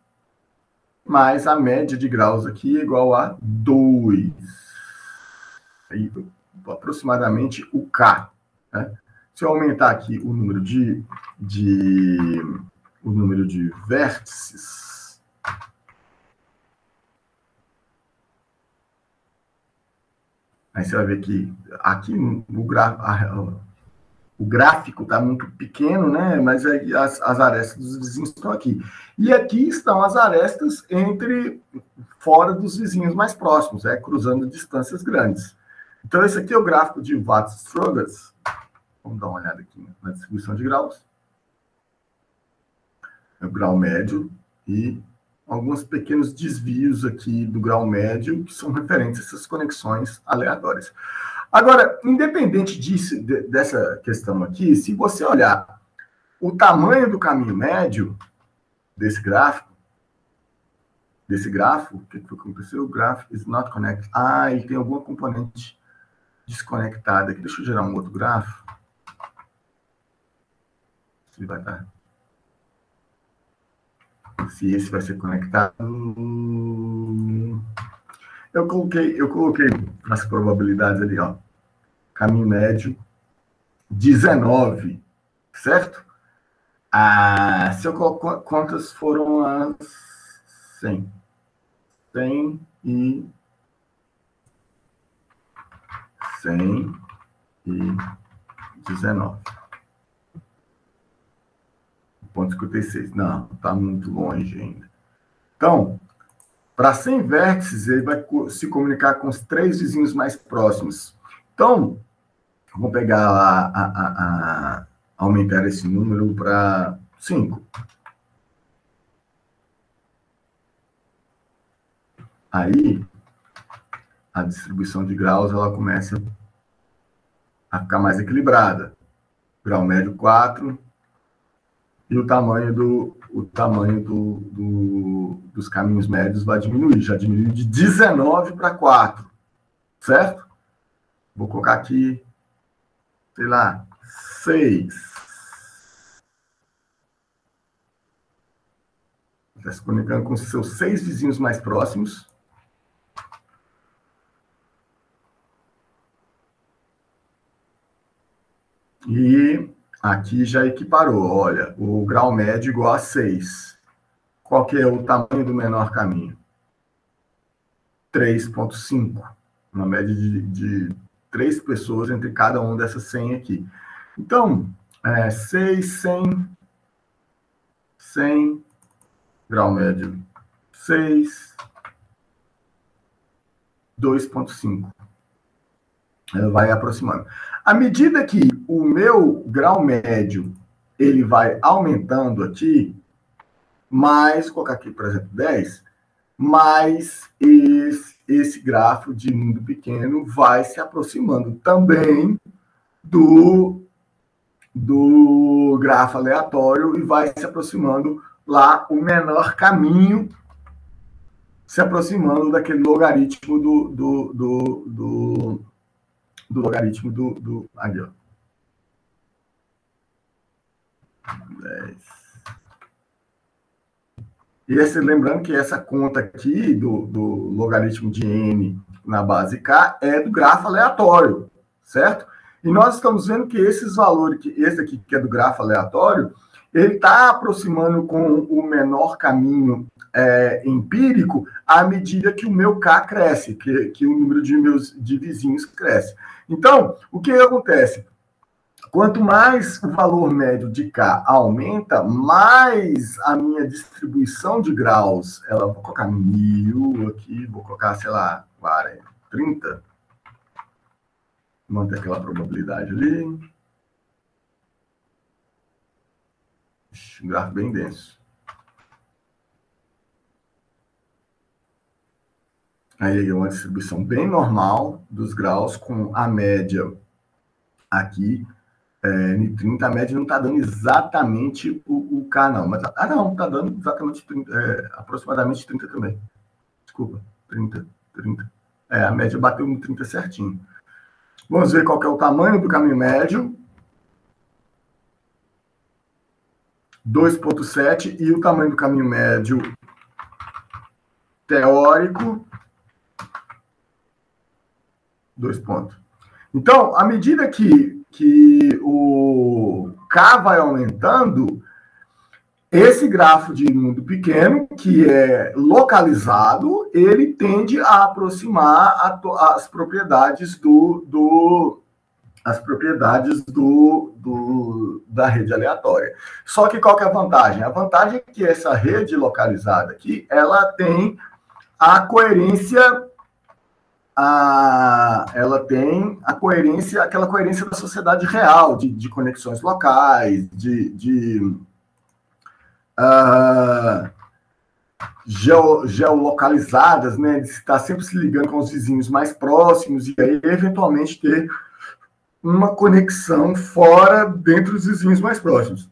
mas a média de graus aqui é igual a 2. Aí, aproximadamente o K, né? Se eu aumentar aqui o número de vértices, aí você vai ver que aqui o gráfico está muito pequeno, né? Mas aí as arestas dos vizinhos estão aqui. E aqui estão as arestas fora dos vizinhos mais próximos, cruzando distâncias grandes. Então, esse aqui é o gráfico de Watt-Strugers. Vamos dar uma olhada aqui na distribuição de graus. É o grau médio e alguns pequenos desvios aqui do grau médio que são referentes a essas conexões aleatórias. Agora, independente dessa questão aqui, se você olhar o tamanho do caminho médio desse gráfico, o que foi que aconteceu? O graph is not connected. Ele tem alguma componente desconectada aqui. Deixa eu gerar um outro gráfico. Se vai estar. Se esse vai ser conectado. Eu coloquei as probabilidades ali, ó. Caminho médio 19, certo? Se eu coloco quantas foram as 100? 100 e 19. 0,56. Não, está muito longe ainda. Então, para 100 vértices, ele vai se comunicar com os três vizinhos mais próximos. Então, vou pegar lá, aumentar esse número para 5. Aí, a distribuição de graus, ela começa a ficar mais equilibrada. Grau médio 4, e o tamanho dos caminhos médios vai diminuir. Já diminuiu de 19 para 4, certo? Vou colocar aqui, sei lá, 6. Está se comunicando com os seus 6 vizinhos mais próximos. E aqui já equiparou. Olha, o grau médio igual a 6. Qual que é o tamanho do menor caminho? 3,5. Uma média de 3 pessoas entre cada um dessas 100 aqui. Então, 6, 100, grau médio 6, 2,5. Ela vai aproximando. À medida que o meu grau médio ele vai aumentando aqui, mais, vou colocar aqui, por exemplo, 10, mais esse gráfico de mundo pequeno vai se aproximando também do grafo aleatório e vai se aproximando lá o menor caminho, se aproximando daquele logaritmo do logaritmo do aqui, ó. 10. E lembrando que essa conta aqui do logaritmo de n na base k é do grafo aleatório, certo? E nós estamos vendo que esses valores, esse aqui que é do grafo aleatório, ele está aproximando com o menor caminho empírico à medida que o meu K cresce, que o número de vizinhos cresce. Então, o que acontece? Quanto mais o valor médio de K aumenta, mais a minha distribuição de graus, vou colocar 1000 aqui, vou colocar, sei lá, 40, 30. Manter aquela probabilidade ali. Um gráfico bem denso. Aí é uma distribuição bem normal dos graus, com a média aqui, em 30, a média não está dando exatamente o K, não. Mas, não, está dando exatamente 30, aproximadamente 30 também. Desculpa, 30. A média bateu no 30 certinho. Vamos ver qual que é o tamanho do caminho médio. 2,7, e o tamanho do caminho médio teórico, 2 pontos. Então, à medida que o K vai aumentando, esse grafo de mundo pequeno, que é localizado, ele tende a aproximar as propriedades da rede aleatória. Só que qual que é a vantagem? A vantagem é que essa rede localizada aqui, ela tem a coerência, aquela coerência da sociedade real, de conexões locais, geolocalizadas, né? De estar sempre se ligando com os vizinhos mais próximos e aí, eventualmente, ter uma conexão dentro dos vizinhos mais próximos.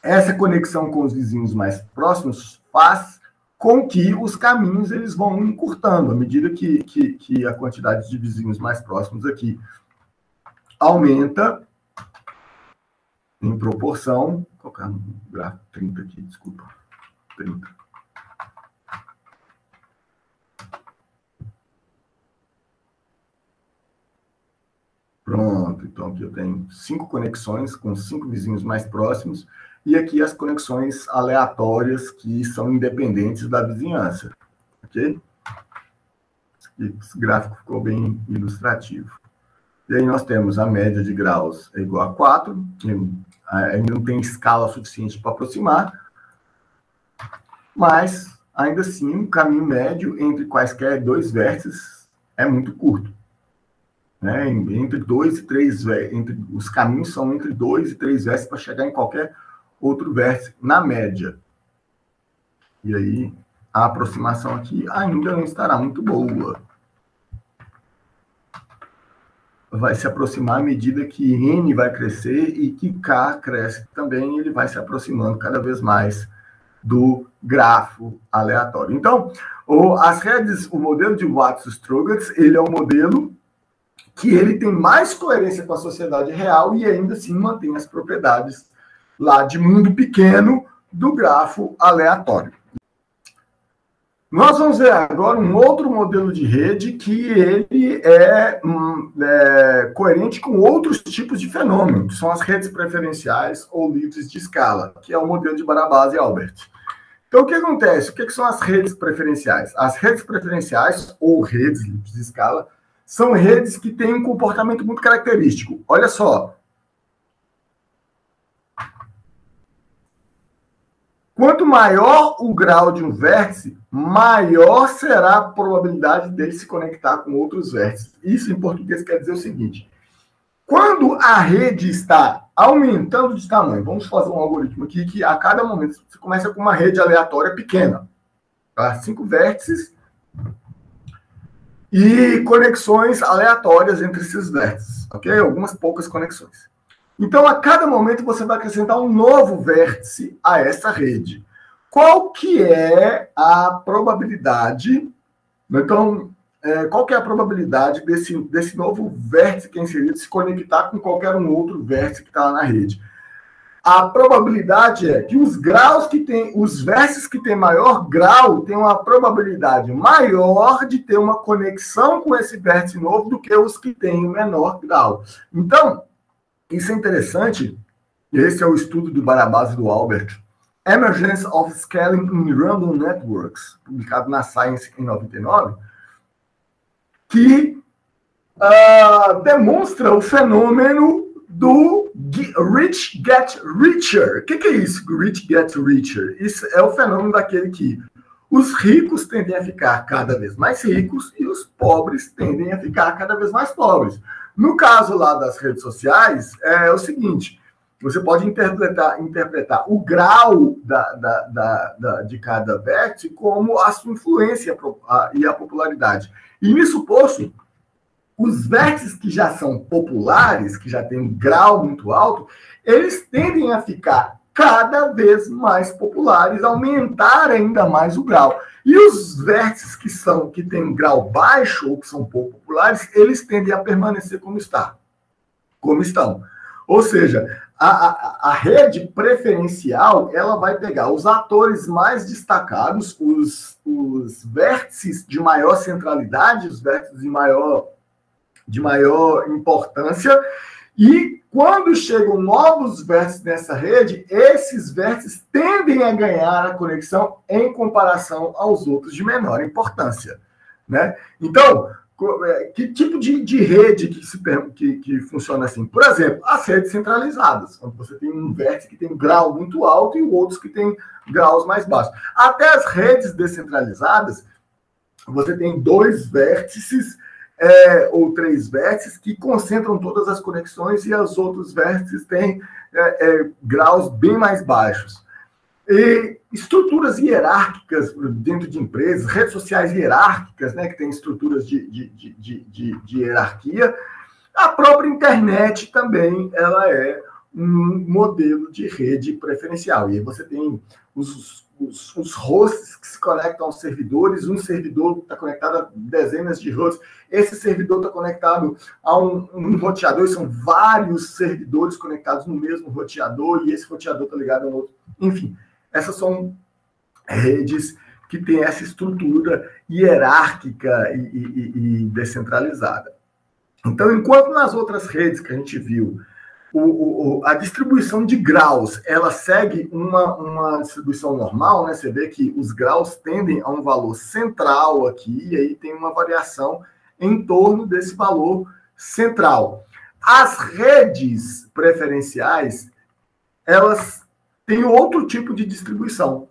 Essa conexão com os vizinhos mais próximos faz com que os caminhos eles vão encurtando, à medida que a quantidade de vizinhos mais próximos aqui aumenta em proporção. Vou colocar no gráfico 30 aqui, desculpa. 30. Pronto, então aqui eu tenho 5 conexões com 5 vizinhos mais próximos, e aqui as conexões aleatórias que são independentes da vizinhança, ok? Esse gráfico ficou bem ilustrativo. E aí nós temos a média de graus é igual a 4, que ainda não tem escala suficiente para aproximar, mas, ainda assim, o caminho médio entre quaisquer 2 vértices é muito curto. Né? Entre 2 e 3 vértices, os caminhos são entre 2 e 3 vértices para chegar em qualquer outro vértice, na média. E aí, a aproximação aqui ainda não estará muito boa. Vai se aproximar à medida que N vai crescer e que K cresce também, ele vai se aproximando cada vez mais do grafo aleatório. Então, o modelo de Watts-Strogatz, ele é um modelo que ele tem mais coerência com a sociedade real e ainda assim mantém as propriedades lá de mundo pequeno do grafo aleatório. Nós vamos ver agora um outro modelo de rede que ele é coerente com outros tipos de fenômenos, que são as redes preferenciais ou livres de escala, que é o modelo de Barabás e Albert. Então, o que acontece? O que são as redes preferenciais? As redes preferenciais, ou redes livres de escala, são redes que têm um comportamento muito característico. Olha só. Quanto maior o grau de um vértice, maior será a probabilidade dele se conectar com outros vértices. Isso, em português, quer dizer o seguinte. Quando a rede está aumentando de tamanho, vamos fazer um algoritmo aqui que a cada momento você começa com uma rede aleatória pequena. Tá? 5 vértices e conexões aleatórias entre esses vértices. Ok? Algumas poucas conexões. Então, a cada momento, você vai acrescentar um novo vértice a essa rede. Qual que é a probabilidade? Então, qual que é a probabilidade desse novo vértice que é inserido se conectar com qualquer um outro vértice que está lá na rede? A probabilidade é que os vértices que têm maior grau têm uma probabilidade maior de ter uma conexão com esse vértice novo do que os que têm o menor grau. Então, isso é interessante, Esse é o estudo do Barabás e do Albert, Emergence of Scaling in Random Networks, publicado na Science em 99, que demonstra o fenômeno do Rich Get Richer. O que é isso, Rich Get Richer? Isso é o fenômeno daquele que os ricos tendem a ficar cada vez mais ricos e os pobres tendem a ficar cada vez mais pobres. No caso lá das redes sociais, é o seguinte, você pode interpretar o grau de cada vértice como a sua influência e a popularidade. E nisso posto, os vértices que já são populares, que já têm um grau muito alto, eles tendem a ficar cada vez mais populares, aumentar ainda mais o grau. E os vértices que têm um grau baixo ou que são pouco populares, eles tendem a permanecer como estão. Ou seja, a rede preferencial, ela vai pegar os atores mais destacados, os vértices de maior centralidade, os vértices de maior importância, e quando chegam novos vértices nessa rede, esses vértices tendem a ganhar a conexão em comparação aos outros de menor importância, né? Então, que tipo de rede que funciona assim? Por exemplo, as redes centralizadas, quando você tem um vértice que tem um grau muito alto e outros que tem graus mais baixos. Até as redes descentralizadas, você tem 2 vértices ou 3 vértices que concentram todas as conexões e os outros vértices têm graus bem mais baixos. E estruturas hierárquicas dentro de empresas, redes sociais hierárquicas, né, que têm estruturas de hierarquia. A própria internet também ela é um modelo de rede preferencial. E aí você tem os hosts que se conectam aos servidores, um servidor está conectado a dezenas de hosts, esse servidor está conectado a um roteador, e são vários servidores conectados no mesmo roteador, e esse roteador está ligado a um outro. Enfim, essas são redes que têm essa estrutura hierárquica e descentralizada. Então, enquanto nas outras redes que a gente viu, a distribuição de graus, ela segue uma distribuição normal, né? Você vê que os graus tendem a um valor central aqui, e aí tem uma variação em torno desse valor central. As redes preferenciais, elas têm outro tipo de distribuição.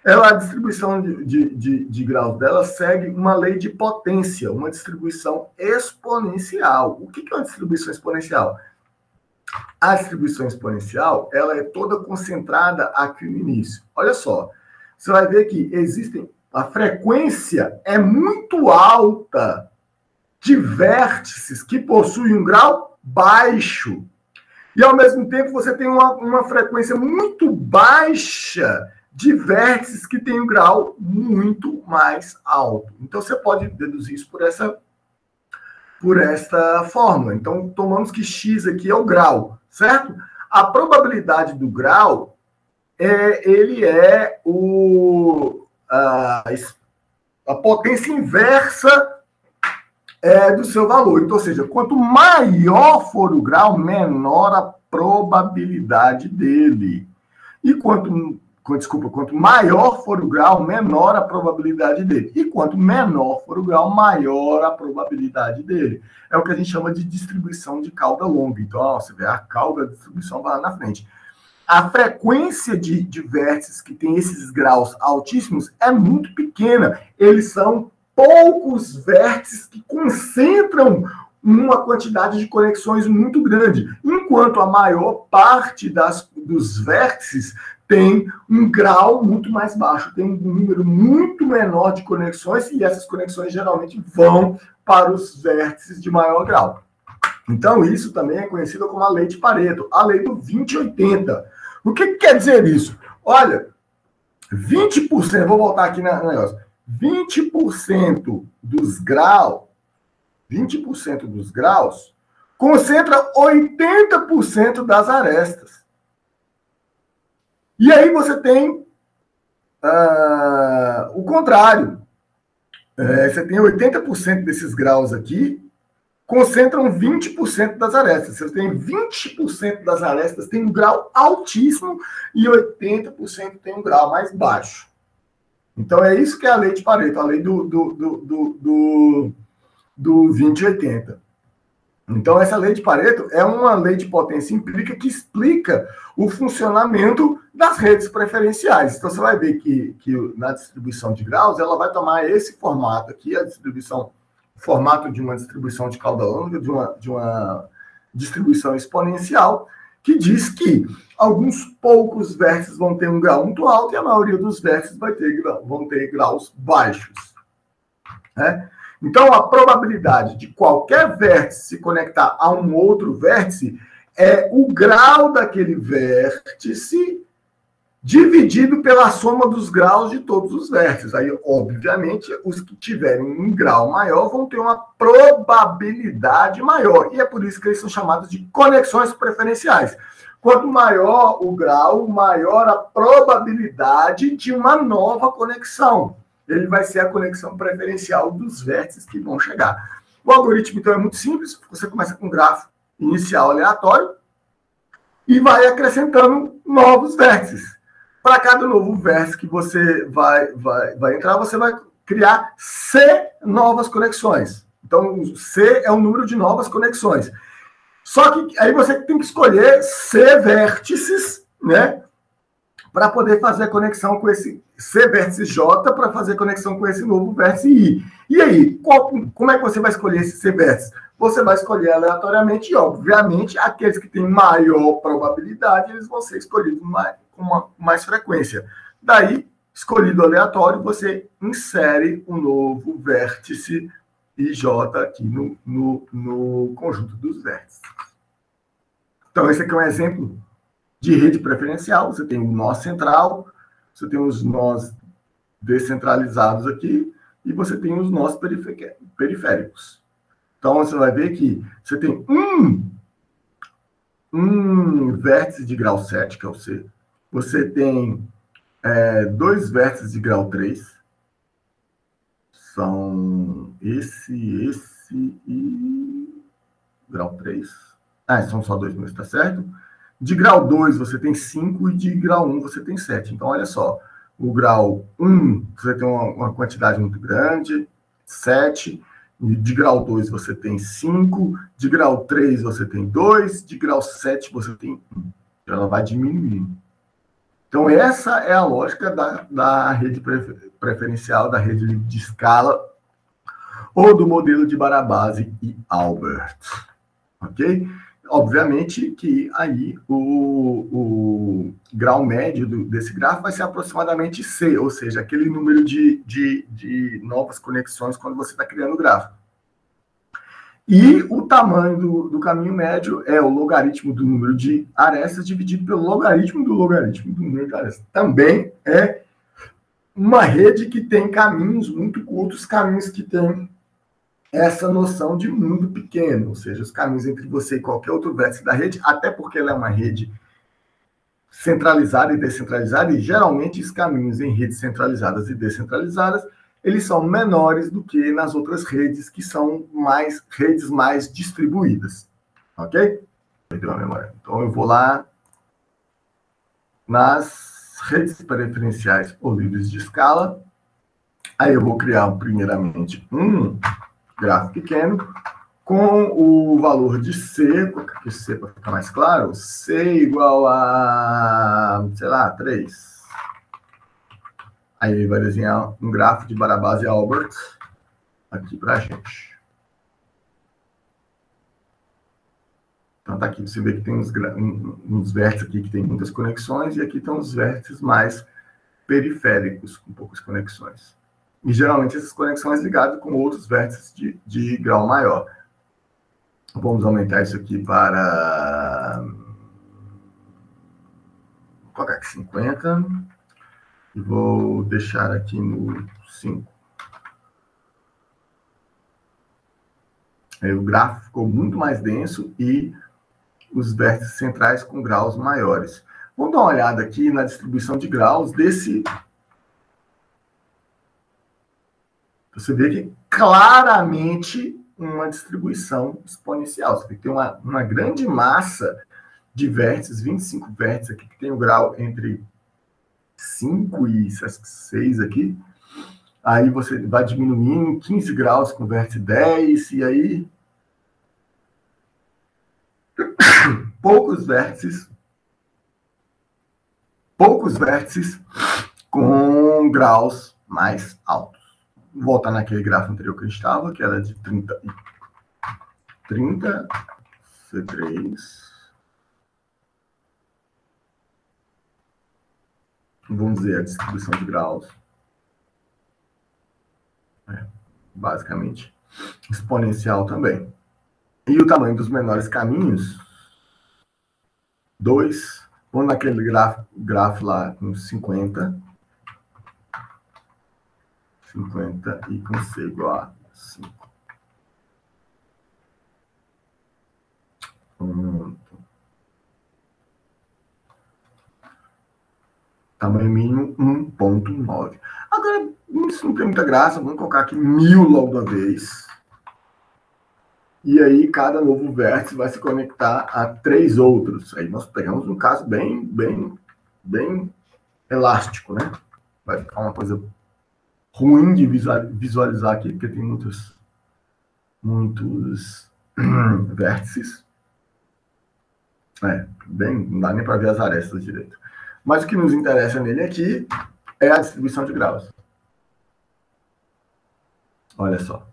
A distribuição de graus dela segue uma lei de potência, uma distribuição exponencial. O que é uma distribuição exponencial? A distribuição exponencial, ela é toda concentrada aqui no início. Olha só, você vai ver que a frequência é muito alta de vértices que possuem um grau baixo. E, ao mesmo tempo, você tem uma frequência muito baixa de vértices que têm um grau muito mais alto. Então, você pode deduzir isso por esta fórmula. Então, tomamos que x aqui é o grau, certo? A probabilidade do grau, ele é a potência inversa do seu valor. Então, ou seja, quanto maior for o grau, menor a probabilidade dele. E quanto maior for o grau, menor a probabilidade dele. E quanto menor for o grau, maior a probabilidade dele. É o que a gente chama de distribuição de cauda longa. Então, você vê a cauda da distribuição vai lá na frente. A frequência de vértices que tem esses graus altíssimos é muito pequena. Eles são poucos vértices que concentram uma quantidade de conexões muito grande, enquanto a maior parte dos vértices tem um grau muito mais baixo, tem um número muito menor de conexões, e essas conexões geralmente vão para os vértices de maior grau. Então, isso também é conhecido como a lei de Pareto, a lei do 20-80. O que quer dizer isso? Olha, 20%, vou voltar aqui no negócio, 20% dos graus concentra 80% das arestas. E aí você tem o contrário. Você tem 80% desses graus aqui concentram 20% das arestas. Você tem 20% das arestas tem um grau altíssimo e 80% tem um grau mais baixo. Então, é isso que é a lei de Pareto, a lei do 20-80. Então, essa lei de Pareto é uma lei de potência empírica que explica o funcionamento das redes preferenciais. Então, você vai ver que na distribuição de graus, ela vai tomar esse formato aqui, o formato de uma distribuição de cauda longa, de uma distribuição exponencial, que diz que alguns poucos vértices vão ter um grau muito alto e a maioria dos vértices vão ter graus baixos. Né? Então, a probabilidade de qualquer vértice se conectar a um outro vértice é o grau daquele vértice dividido pela soma dos graus de todos os vértices. Aí, obviamente, os que tiverem um grau maior vão ter uma probabilidade maior. E é por isso que eles são chamados de conexões preferenciais. Quanto maior o grau, maior a probabilidade de uma nova conexão. Ele vai ser a conexão preferencial dos vértices que vão chegar. O algoritmo, então, é muito simples. Você começa com um grafo inicial aleatório e vai acrescentando novos vértices. Para cada novo vértice que você vai entrar, você vai criar C novas conexões. Então, C é o número de novas conexões. Só que aí você tem que escolher C vértices, né? Para poder fazer a conexão com esse C vértice J, para fazer conexão com esse novo vértice I. E aí, como é que você vai escolher esse C vértice? Você vai escolher aleatoriamente e, obviamente, aqueles que têm maior probabilidade, eles vão ser escolhidos com mais frequência. Daí, escolhido aleatório, você insere um novo vértice IJ aqui no conjunto dos vértices. Então, esse aqui é um exemplo de rede preferencial. Você tem o nó central, você tem os nós descentralizados aqui, e você tem os nós periféricos. Então, você vai ver que você tem um vértice de grau 7, que é o C. Você tem dois vértices de grau 3. São esse e grau 3. São só dois, mas tá certo? De grau 2 você tem 5 e de grau 1 você tem 7. Então, olha só. O grau 1 você tem uma quantidade muito grande, 7. De grau 2 você tem 5. De grau 3 você tem 2. De grau 7 você tem 1. Ela vai diminuindo. Então, essa é a lógica da rede preferencial, da rede de escala, ou do modelo de Barabasi e Albert. Ok? Obviamente que aí o grau médio desse gráfico vai ser aproximadamente C, ou seja, aquele número de novas conexões quando você está criando o gráfico. E o tamanho do caminho médio é o logaritmo do número de arestas dividido pelo logaritmo do número de arestas. Também é uma rede que tem caminhos muito curtos, caminhos que têm essa noção de mundo pequeno, ou seja, os caminhos entre você e qualquer outro vértice da rede, até porque ela é uma rede centralizada e descentralizada, e geralmente os caminhos em redes centralizadas e descentralizadas, eles são menores do que nas outras redes, que são redes mais distribuídas. Ok? Perdeu a memória. Então, eu vou lá nas redes preferenciais ou livres de escala. Aí eu vou criar, primeiramente, um gráfico pequeno com o valor de C, porque C, para ficar mais claro, C igual a, sei lá, 3. Aí ele vai desenhar um gráfico de Barabasi e Albert aqui para a gente. Então, tá aqui. Você vê que tem uns vértices aqui que tem muitas conexões e aqui estão os vértices mais periféricos, com poucas conexões. E, geralmente, essas conexões ligadas com outros vértices de grau maior. Vamos aumentar isso aqui para... Vou colocar aqui 50. E vou deixar aqui no 5. Aí o gráfico ficou muito mais denso e os vértices centrais com graus maiores. Vamos dar uma olhada aqui na distribuição de graus desse... Você vê que claramente uma distribuição exponencial. Você tem que ter uma grande massa de vértices, 25 vértices aqui, que tem o grau entre 5 e 6 aqui. Aí você vai diminuindo 15 graus com vértice 10, e aí poucos vértices com graus mais altos. Vou voltar naquele gráfico anterior que a gente estava, que era de 30 C3. Vamos ver a distribuição de graus. Basicamente exponencial também. E o tamanho dos menores caminhos, 2, vamos naquele gráfico lá com 50 e com C igual a 5. Pronto. Tamanho mínimo 1.9. Agora, isso não tem muita graça, vamos colocar aqui 1000 logo da vez. E aí, cada novo vértice vai se conectar a 3 outros. Aí nós pegamos um caso bem elástico, né? Vai ficar uma coisa ruim de visualizar aqui, porque tem muitos vértices. Não dá nem para ver as arestas direito. Mas o que nos interessa nele aqui é a distribuição de graus. Olha só.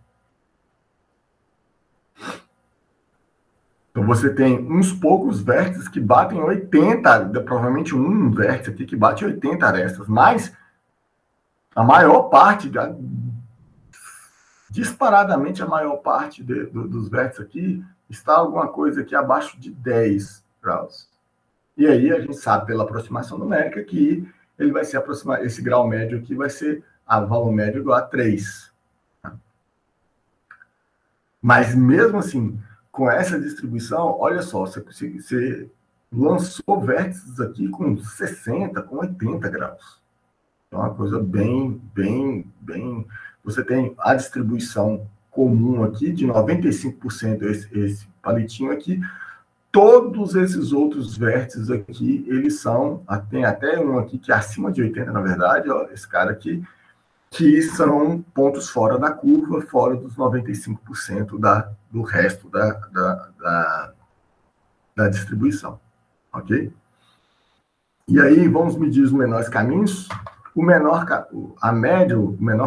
Então, você tem uns poucos vértices que batem 80, provavelmente um vértice aqui que bate 80 arestas, mas a maior parte, disparadamente a maior parte dos vértices aqui, está alguma coisa aqui abaixo de 10 graus. E aí a gente sabe pela aproximação numérica que ele vai se aproximar, esse grau médio aqui vai ser valor médio igual a 3. Mas mesmo assim, com essa distribuição, olha só, você lançou vértices aqui com 60, com 80 graus. Então, é uma coisa bem... Você tem a distribuição comum aqui de 95%, esse palitinho aqui. Todos esses outros vértices aqui, eles são... Tem até um aqui que é acima de 80, na verdade, ó, esse cara aqui, que são pontos fora da curva, fora dos 95% do resto da distribuição, ok? E aí, vamos medir os menores caminhos. O menor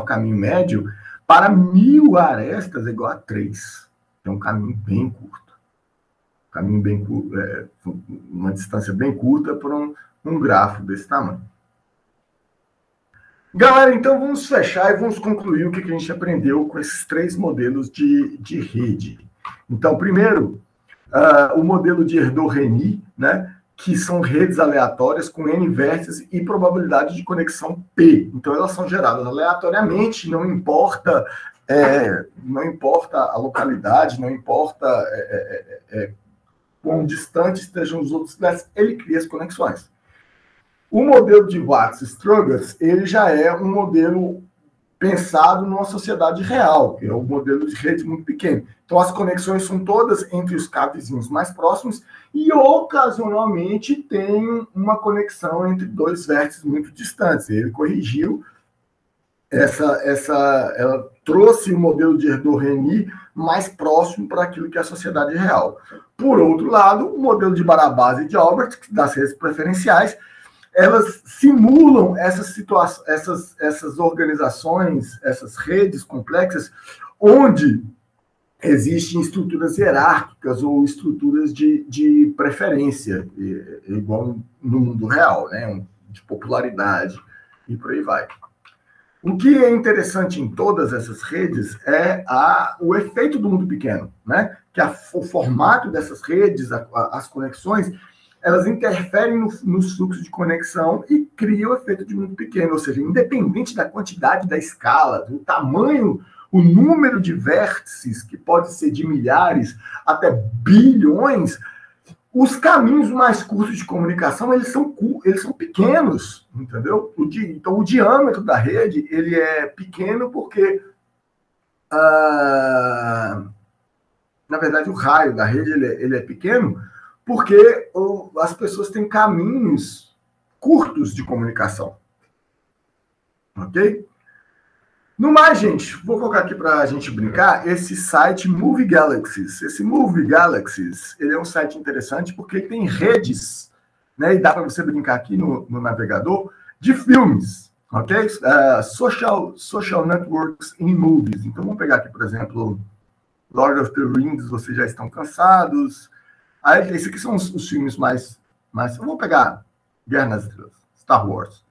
caminho médio, para 1000 arestas, é igual a 3. É um caminho bem curto. Uma distância bem curta para um grafo desse tamanho. Galera, então vamos fechar e vamos concluir o que a gente aprendeu com esses 3 modelos de rede. Então, primeiro, o modelo de Erdős-Rényi, né, que são redes aleatórias com N vértices e probabilidade de conexão P. Então, elas são geradas aleatoriamente, não importa a localidade, não importa quão distantes estejam os outros vértices, ele cria as conexões. O modelo de Watts-Strugers, ele já é um modelo pensado numa sociedade real, que é um modelo de rede muito pequeno. Então, as conexões são todas entre os cabezinhos mais próximos e, ocasionalmente, tem uma conexão entre 2 vértices muito distantes. Ele corrigiu ela trouxe o modelo de Erdős-Rényi mais próximo para aquilo que é a sociedade real. Por outro lado, o modelo de Barabás e de Albert, das redes preferenciais, elas simulam essas situações, essas organizações, essas redes complexas, onde existem estruturas hierárquicas ou estruturas de preferência, igual no mundo real, né? De popularidade e por aí vai. O que é interessante em todas essas redes é o efeito do mundo pequeno, né? Que o formato dessas redes, as conexões, elas interferem nos fluxos de conexão e criam o efeito de mundo pequeno, ou seja, independente da quantidade da escala, do tamanho, o número de vértices, que pode ser de milhares até bilhões, os caminhos mais curtos de comunicação, eles são pequenos, entendeu? Então, o diâmetro da rede, ele é pequeno porque na verdade, o raio da rede ele é pequeno, porque as pessoas têm caminhos curtos de comunicação. Ok? No mais, gente, vou colocar aqui para a gente brincar, esse site Movie Galaxies. Esse Movie Galaxies, ele é um site interessante porque ele tem redes, né? E dá para você brincar aqui no navegador de filmes, ok? Social Networks in Movies. Então, vamos pegar aqui, por exemplo, Lord of the Rings, vocês já estão cansados. Aí, esses aqui são os filmes mais... Eu vou pegar Guerra nas Estrelas, Star Wars.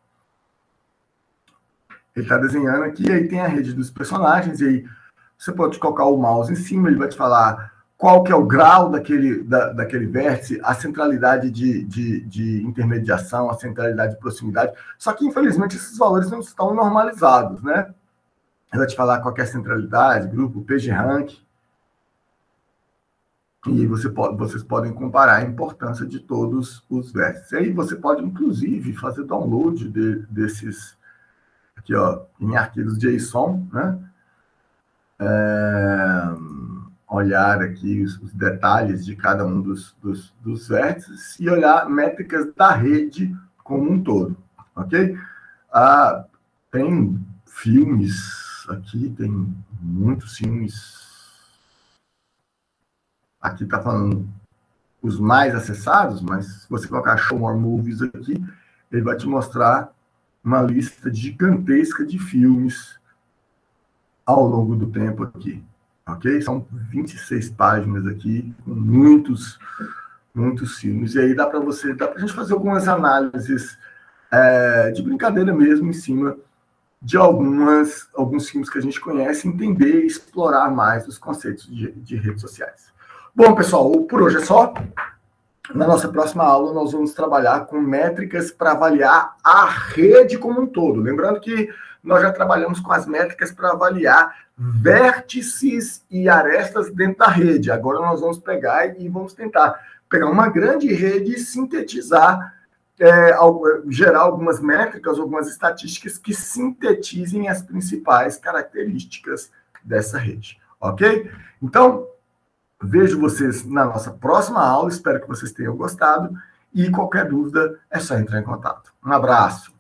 Ele está desenhando aqui, aí tem a rede dos personagens, e aí você pode colocar o mouse em cima, ele vai te falar qual que é o grau daquele vértice, a centralidade de intermediação, a centralidade de proximidade. Só que, infelizmente, esses valores não estão normalizados, né? Ele vai te falar qual que é a centralidade, grupo, PageRank. E vocês podem comparar a importância de todos os vértices. Aí você pode, inclusive, fazer download desses... aqui, ó, em arquivos JSON, né? Olhar aqui os detalhes de cada um dos vértices e olhar métricas da rede como um todo, ok? Tem filmes aqui, tem muitos filmes. Aqui está falando os mais acessados, mas se você colocar Show More Movies aqui, ele vai te mostrar uma lista gigantesca de filmes ao longo do tempo aqui, ok? São 26 páginas aqui, com muitos filmes. E aí dá para a gente fazer algumas análises de brincadeira mesmo em cima de alguns filmes que a gente conhece, entender e explorar mais os conceitos de redes sociais. Bom, pessoal, por hoje é só. Na nossa próxima aula, nós vamos trabalhar com métricas para avaliar a rede como um todo. Lembrando que nós já trabalhamos com as métricas para avaliar vértices e arestas dentro da rede. Agora nós vamos pegar e vamos tentar pegar uma grande rede e sintetizar, gerar algumas métricas, algumas estatísticas que sintetizem as principais características dessa rede. Ok? Então, vejo vocês na nossa próxima aula, espero que vocês tenham gostado, e qualquer dúvida é só entrar em contato. Um abraço!